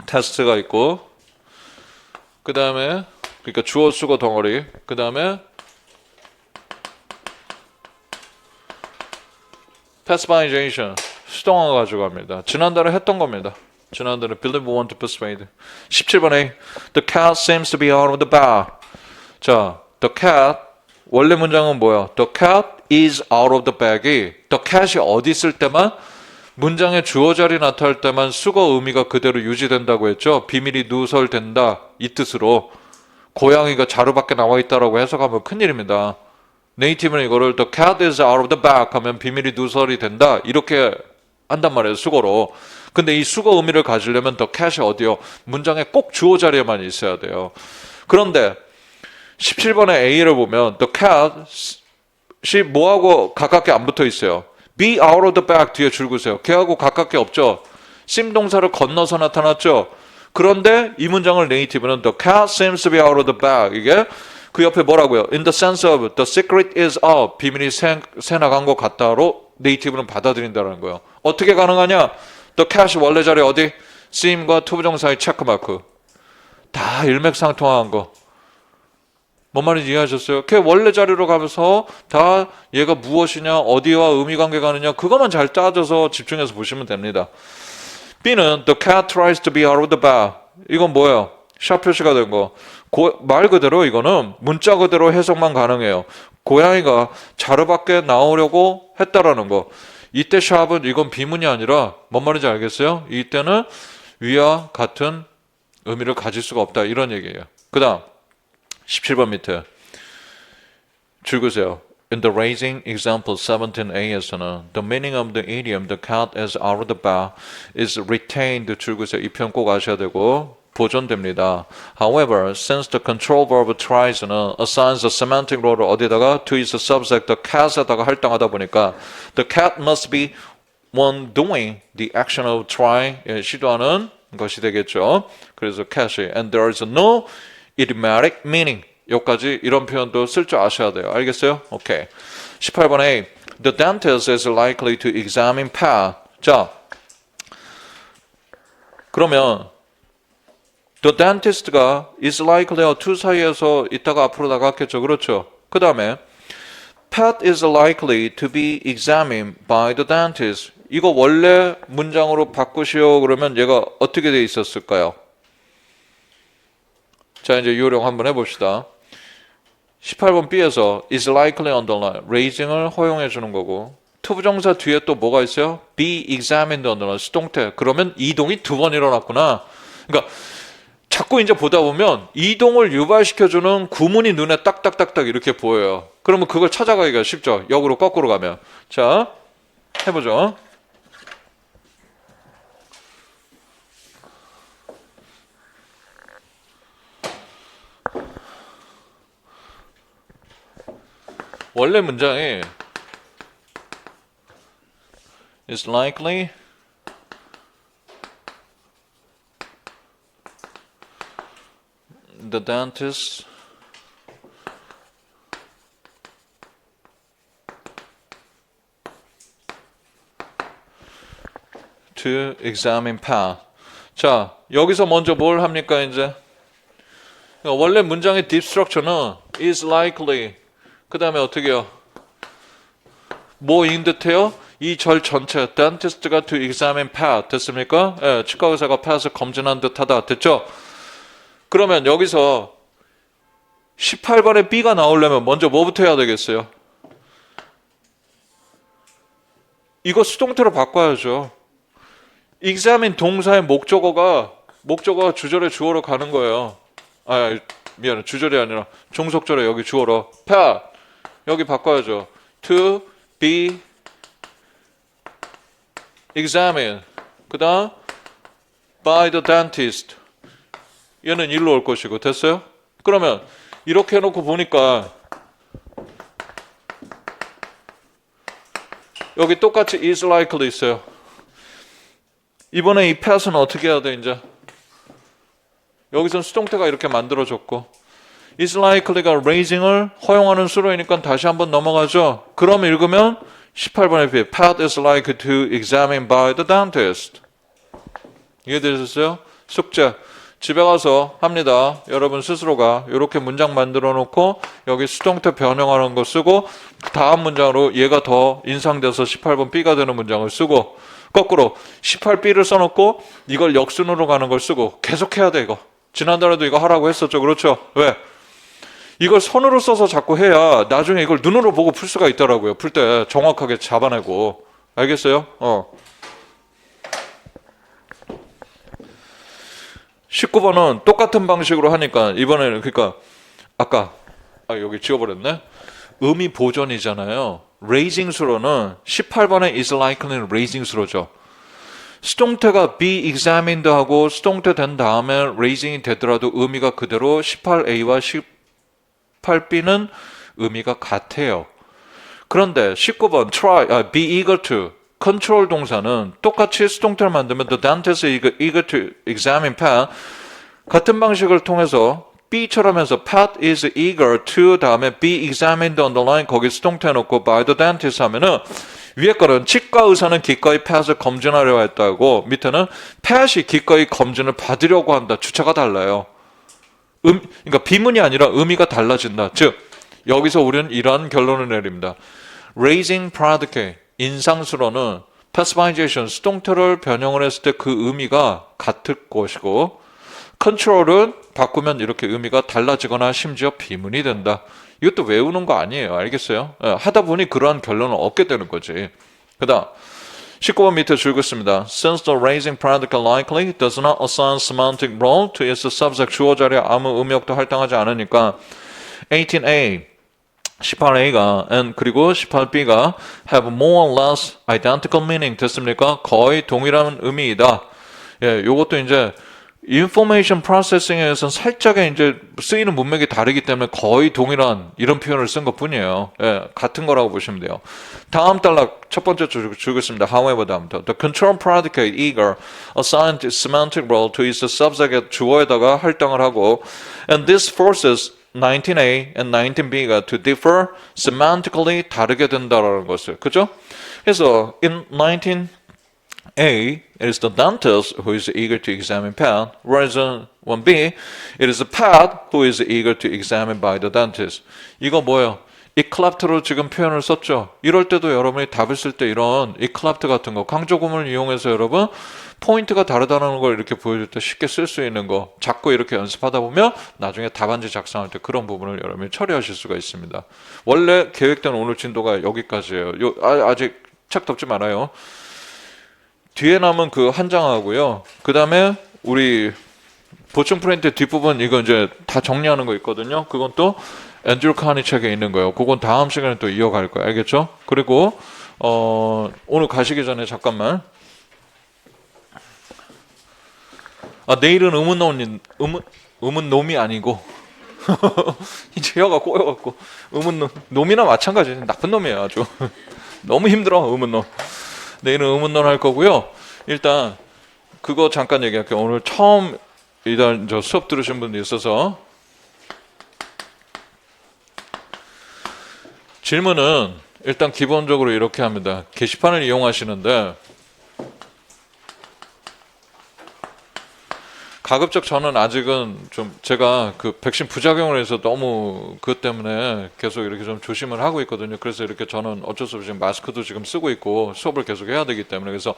테스트가 있고 그 다음에 그러니까 주어 수거 덩어리. 그 다음에 persuasion. 수동어가 가져갑니다. 지난달에 했던 겁니다. 지난달에 believe, want to persuade. 17번에 the cat seems to be out of the bag. 자, the cat 원래 문장은 뭐야? The cat is out of the bag이 the cat이 어디 있을 때만 문장의 주어 자리 나타날 때만 수거 의미가 그대로 유지된다고 했죠. 비밀이 누설된다 이 뜻으로 고양이가 자루 밖에 나와 있다라고 해석하면 큰일입니다. 네이티브는 이거를 the cat is out of the bag 하면 비밀이 누설이 된다 이렇게 한단 말이에요. 수거로. 근데 이 수거 의미를 가지려면 the cat이 어디요? 문장에 꼭 주어 자리에만 있어야 돼요. 그런데 17번의 A를 보면 the cat이 뭐하고 가깝게 안 붙어 있어요. be out of the bag 뒤에 줄 그으세요. 걔하고 가깝게 없죠. sim 동사를 건너서 나타났죠. 그런데 이 문장을 네이티브는 the cat seems to be out of the bag 이게 그 옆에 뭐라고요? In the sense of the secret is out 비밀이 새 나간 것 같다로 네이티브는 받아들인다는 거예요. 어떻게 가능하냐? The cat이 원래 자리 어디? sim과 투부정사의 체크마크 다 일맥상통한 거. 뭔 말인지 이해하셨어요? 걔 원래 자리로 가면서 다 얘가 무엇이냐 어디와 의미관계가 가느냐 그것만 잘 따져서 집중해서 보시면 됩니다. B는 the cat tries to be out of the bag 이건 뭐예요? 샵 표시가 된 거. 말 그대로 이거는 문자 그대로 해석만 가능해요. 고양이가 자루 밖에 나오려고 했다라는 거. 이때 샵은 이건 비문이 아니라 뭔 말인지 알겠어요? 이때는 위와 같은 의미를 가질 수가 없다 이런 얘기예요. 그 다음 17번 밑에 줄 그으세요. In the raising example 17a에서는 the meaning of the idiom the cat is out of the bag is retained 줄 그으세요. 이 표현 꼭 아셔야 되고 보존됩니다. However, since the control verb tries는 assigns a semantic role을 어디다가 to its subject the cat에다가 할당하다 보니까 the cat must be one doing the action of try 시도하는 것이 되겠죠. 그래서 cat이 and there is no idiomatic meaning. 여기까지 이런 표현도 쓸 줄 아셔야 돼요. 알겠어요? 오케이. 18번에 The dentist is likely to examine Pat. 자, 그러면 The dentist가 is likely와 to 사이에서 있다가 앞으로 나갔겠죠. 그렇죠? 그 다음에 Pat is likely to be examined by the dentist. 이거 원래 문장으로 바꾸시오. 그러면 얘가 어떻게 돼 있었을까요? 자, 이제 요령 한번 해봅시다. 18번 B에서 is likely underline, raising을 허용해 주는 거고 투부정사 뒤에 또 뭐가 있어요? be examined underline, 수동태. 그러면 이동이 두 번 일어났구나. 그러니까 자꾸 이제 보다 보면 이동을 유발시켜주는 구문이 눈에 딱딱딱딱 이렇게 보여요. 그러면 그걸 찾아가기가 쉽죠. 역으로 거꾸로 가면. 자, 해보죠. 원래 문장이 is likely the dentist to examine Pat. 자, 여기서 먼저 뭘 합니까 이제? 원래 문장의 deep structure는 is likely 그 다음에 어떻게 해요? 뭐인 듯해요? 이 절 전체 dentist가 to examine Pat 됐습니까? 예, 치과 의사가 Pat을 검진한 듯하다 됐죠? 그러면 여기서 18번에 B가 나오려면 먼저 뭐부터 해야 되겠어요? 이거 수동태로 바꿔야죠. examine 동사의 목적어가 주절에 주어로 가는 거예요. 아, 미안해. 주절이 아니라 종속절에 여기 주어로 Pat 여기 바꿔야죠. To be examined. 그 다음 by the dentist. 얘는 일로 올 것이고 됐어요? 그러면 이렇게 해놓고 보니까 여기 똑같이 is likely 있어요. 이번에 이 pat은 어떻게 해야 돼 이제? 여기서는 수동태가 이렇게 만들어졌고 is likely가 raising을 허용하는 수로이니까 다시 한번 넘어가죠. 그럼 읽으면 18번에 비해 Pat is likely to examine by the dentist. 이해되셨어요? 숙제. 집에 가서 합니다. 여러분 스스로가 이렇게 문장 만들어 놓고 여기 수동태 변형하는 거 쓰고 다음 문장으로 얘가 더 인상돼서 18번 B가 되는 문장을 쓰고 거꾸로 18B를 써놓고 이걸 역순으로 가는 걸 쓰고 계속 해야 돼 이거. 지난달에도 이거 하라고 했었죠. 그렇죠? 왜? 이걸 손으로 써서 자꾸 해야 나중에 이걸 눈으로 보고 풀 수가 있더라고요. 풀 때 정확하게 잡아내고. 알겠어요? 19번은 똑같은 방식으로 하니까 이번에는 그러니까 아까 여기 지워버렸네. 의미 보존이잖아요. raising 수로는 18번에 is like는 raising 수로죠. 수동태가 be examined 하고 수동태 된 다음에 raising이 되더라도 의미가 그대로 18a와 18b는 의미가 같아요. 그런데 19번 be eager to control 동사는 똑같이 수동태를 만들면 the dentist is eager to examine Pat 같은 방식을 통해서 B처럼 해서 Pat is eager to 다음에 be examined underline 거기 수동태 놓고 by the dentist 하면은 위에 거는 치과 의사는 기꺼이 Pat을 검진하려 했다고 밑에는 Pat이 기꺼이 검진을 받으려고 한다. 주체가 달라요. 그러니까 비문이 아니라 의미가 달라진다. 즉 여기서 우리는 이러한 결론을 내립니다. raising predicate 인상수로는 passivization 수동태를 변형을 했을 때 그 의미가 같을 것이고 control은 바꾸면 이렇게 의미가 달라지거나 심지어 비문이 된다. 이것도 외우는 거 아니에요. 알겠어요? 하다 보니 그러한 결론을 얻게 되는 거지. 그 다음 19번 밑에 줄 긋습니다. Since the raising predicate likely does not assign semantic role to its subject 주어 자리에 아무 의미역도 할당하지 않으니까 18a 18a가 and 그리고 18b가 have more or less identical meaning 됐습니까? 거의 동일한 의미이다. 예, 요것도 이제 인포메이션 프로세싱에서는 살짝의 이제 쓰이는 문맥이 다르기 때문에 거의 동일한 이런 표현을 쓴 것뿐이에요. 예, 같은 거라고 보시면 돼요. 다음 단락 첫 번째 주겠습니다. However 다음부터 the control predicate eager assigned semantic role to its subject 주어에다가 할당을 하고 and this forces 19a and 19b가 to differ semantically 다르게 된다라는 것을 그죠? 그래서 in 19A it is the dentist who is eager to examine Pat, whereas in 1B it is the Pat who is eager to examine by the dentist. 이거 뭐예요? 이클랩트로 지금 표현을 썼죠. 이럴 때도 여러분이 답을 쓸 때 이런 이클랩트 같은 거 강조구문을 이용해서 여러분 포인트가 다르다는 걸 이렇게 보여줄 때 쉽게 쓸 수 있는 거 자꾸 이렇게 연습하다 보면 나중에 답안지 작성할 때 그런 부분을 여러분이 처리하실 수가 있습니다. 원래 계획된 오늘 진도가 여기까지예요. 아직 책 덮지 말아요. 뒤에 남은 그 한 장하고요. 그 다음에 우리 보충 프린트 뒷부분 이거 이제 다 정리하는 거 있거든요. 그건 또 앤드류 카니 책에 있는 거예요. 그건 다음 시간에 또 이어갈 거예요. 알겠죠? 그리고 오늘 가시기 전에 잠깐만 내일은 의문놈이 아니고 이제 혀가 꼬여갖고 의문놈이나 마찬가지 나쁜 놈이에요 아주 너무 힘들어 의문놈 내일은 의문론 할 거고요. 일단 그거 잠깐 얘기할게요. 오늘 처음 일단 저 수업 들으신 분도 있어서 질문은 일단 기본적으로 이렇게 합니다. 게시판을 이용하시는데 가급적 저는 아직은 좀 제가 그 백신 부작용을 해서 너무 그것 때문에 계속 이렇게 좀 조심을 하고 있거든요. 그래서 이렇게 저는 어쩔 수 없이 지금 마스크도 지금 쓰고 있고 수업을 계속 해야 되기 때문에 그래서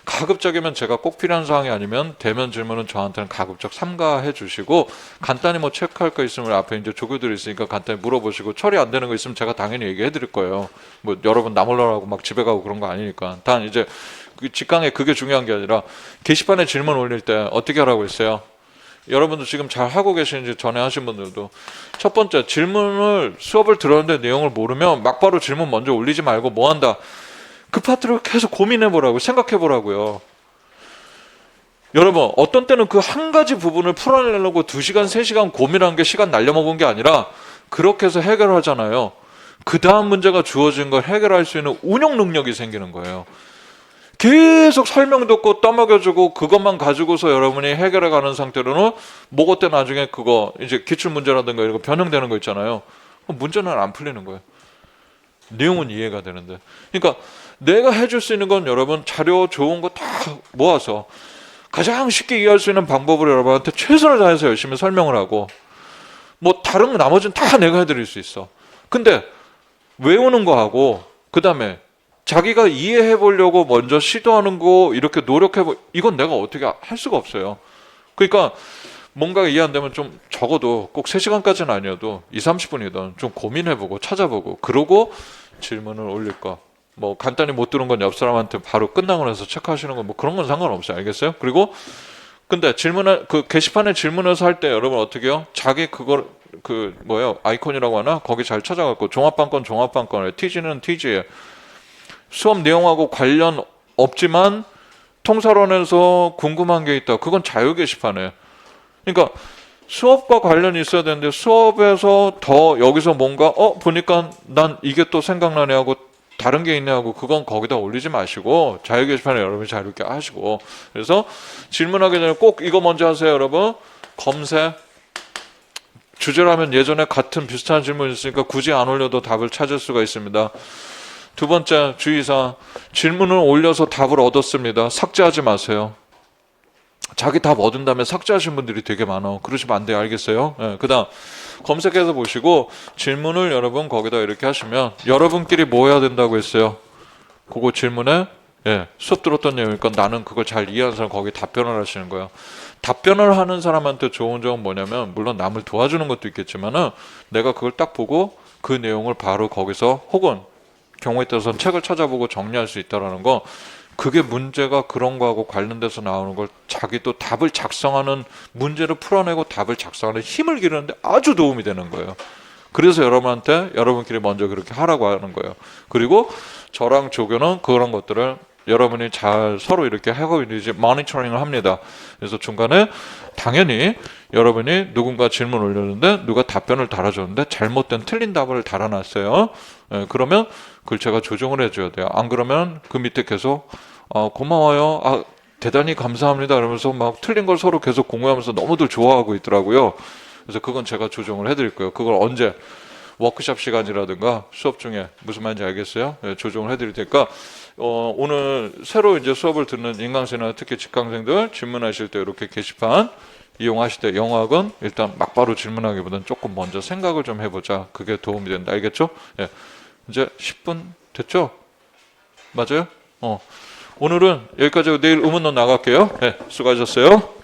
가급적이면 제가 꼭 필요한 사항이 아니면 대면 질문은 저한테는 가급적 삼가해 주시고 간단히 뭐 체크할 거 있으면 앞에 이제 조교들이 있으니까 간단히 물어보시고 처리 안 되는 거 있으면 제가 당연히 얘기해 드릴 거예요. 뭐 여러분 나 몰라라고 막 집에 가고 그런 거 아니니까. 단 이제 직강에 그게 중요한 게 아니라 게시판에 질문 올릴 때 어떻게 하라고 했어요? 여러분도 지금 잘 하고 계시는지 전에 하신 분들도 첫 번째 질문을 수업을 들었는데 내용을 모르면 막바로 질문 먼저 올리지 말고 뭐 한다? 그 파트를 계속 고민해 보라고 생각해 보라고요. 여러분 어떤 때는 그 한 가지 부분을 풀어내려고 2시간 3시간 고민한 게 시간 날려먹은 게 아니라 그렇게 해서 해결하잖아요. 그 다음 문제가 주어진 걸 해결할 수 있는 운용 능력이 생기는 거예요. 계속 설명 듣고 떠먹여주고 그것만 가지고서 여러분이 해결해가는 상태로는 뭐고 때 나중에 그거 이제 기출문제라든가 이런 거 변형되는 거 있잖아요. 문제는 안 풀리는 거예요. 내용은 이해가 되는데. 그러니까 내가 해줄 수 있는 건 여러분 자료 좋은 거 다 모아서 가장 쉽게 이해할 수 있는 방법으로 여러분한테 최선을 다해서 열심히 설명을 하고 뭐 다른 거 나머지는 다 내가 해드릴 수 있어. 근데 외우는 거 하고 그 다음에 자기가 이해해 보려고 먼저 시도하는 거 이렇게 이건 내가 어떻게 할 수가 없어요. 그러니까 뭔가 이해 안 되면 좀 적어도 꼭 3시간까지는 아니어도 20-30분이든 좀 고민해보고 찾아보고 그러고 질문을 올릴 거. 뭐 간단히 못 들은 건 옆 사람한테 바로 끝나고 나서 체크하시는 건 뭐 그런 건 상관없어요. 알겠어요? 그리고 근데 그 게시판에 질문해서 할 때 여러분 어떻게 해요? 자기 그걸 아이콘이라고 하나? 거기 잘 찾아갖고 종합반권에 TG는 TG에 수업 내용하고 관련 없지만 통사론에서 궁금한 게 있다. 그건 자유 게시판에. 그러니까 수업과 관련이 있어야 되는데 수업에서 더 여기서 뭔가 보니까 난 이게 또 생각나네 하고 다른 게 있네 하고 그건 거기다 올리지 마시고 자유 게시판에 여러분이 자유롭게 하시고 그래서 질문하기 전에 꼭 이거 먼저 하세요. 여러분 검색 주제라면 예전에 같은 비슷한 질문이 있으니까 굳이 안 올려도 답을 찾을 수가 있습니다. 두 번째 주의사항 질문을 올려서 답을 얻었습니다. 삭제하지 마세요. 자기 답 얻은 다음에 삭제하신 분들이 되게 많아. 그러시면 안 돼요. 알겠어요? 네, 그 다음 검색해서 보시고 질문을 여러분 거기다 이렇게 하시면 여러분끼리 뭐 해야 된다고 했어요? 그거 질문에 수업 들었던 내용이니까 나는 그걸 잘 이해하는 사람 거기 답변을 하시는 거예요. 답변을 하는 사람한테 좋은 점은 뭐냐면 물론 남을 도와주는 것도 있겠지만은 내가 그걸 딱 보고 그 내용을 바로 거기서 혹은 경우에 따라서는 책을 찾아보고 정리할 수 있다는 거 그게 문제가 그런 거하고 관련돼서 나오는 걸 자기도 답을 작성하는 문제를 풀어내고 답을 작성하는 힘을 기르는데 아주 도움이 되는 거예요. 그래서 여러분끼리 먼저 그렇게 하라고 하는 거예요. 그리고 저랑 조교는 그런 것들을 여러분이 잘 서로 이렇게 하고 이제 모니터링을 합니다. 그래서 중간에 당연히 여러분이 누군가 질문 올렸는데 누가 답변을 달아줬는데 잘못된 틀린 답을 달아놨어요. 그러면 그걸 제가 조정을 해줘야 돼요. 안 그러면 그 밑에 계속 고마워요. 대단히 감사합니다. 이러면서 막 틀린 걸 서로 계속 공유하면서 너무들 좋아하고 있더라고요. 그래서 그건 제가 조정을 해드릴 거예요. 그걸 언제 워크숍 시간이라든가 수업 중에 무슨 말인지 알겠어요? 조정을 해드릴 테니까 오늘 새로 이제 수업을 듣는 인강생이나 특히 직강생들 질문하실 때 이렇게 게시판 이용하실 때 영어학은 일단 막바로 질문하기보다는 조금 먼저 생각을 좀 해보자. 그게 도움이 된다. 알겠죠? 이제 10분 됐죠? 맞아요? 오늘은 여기까지 하고 내일 의문론 나갈게요. 수고하셨어요.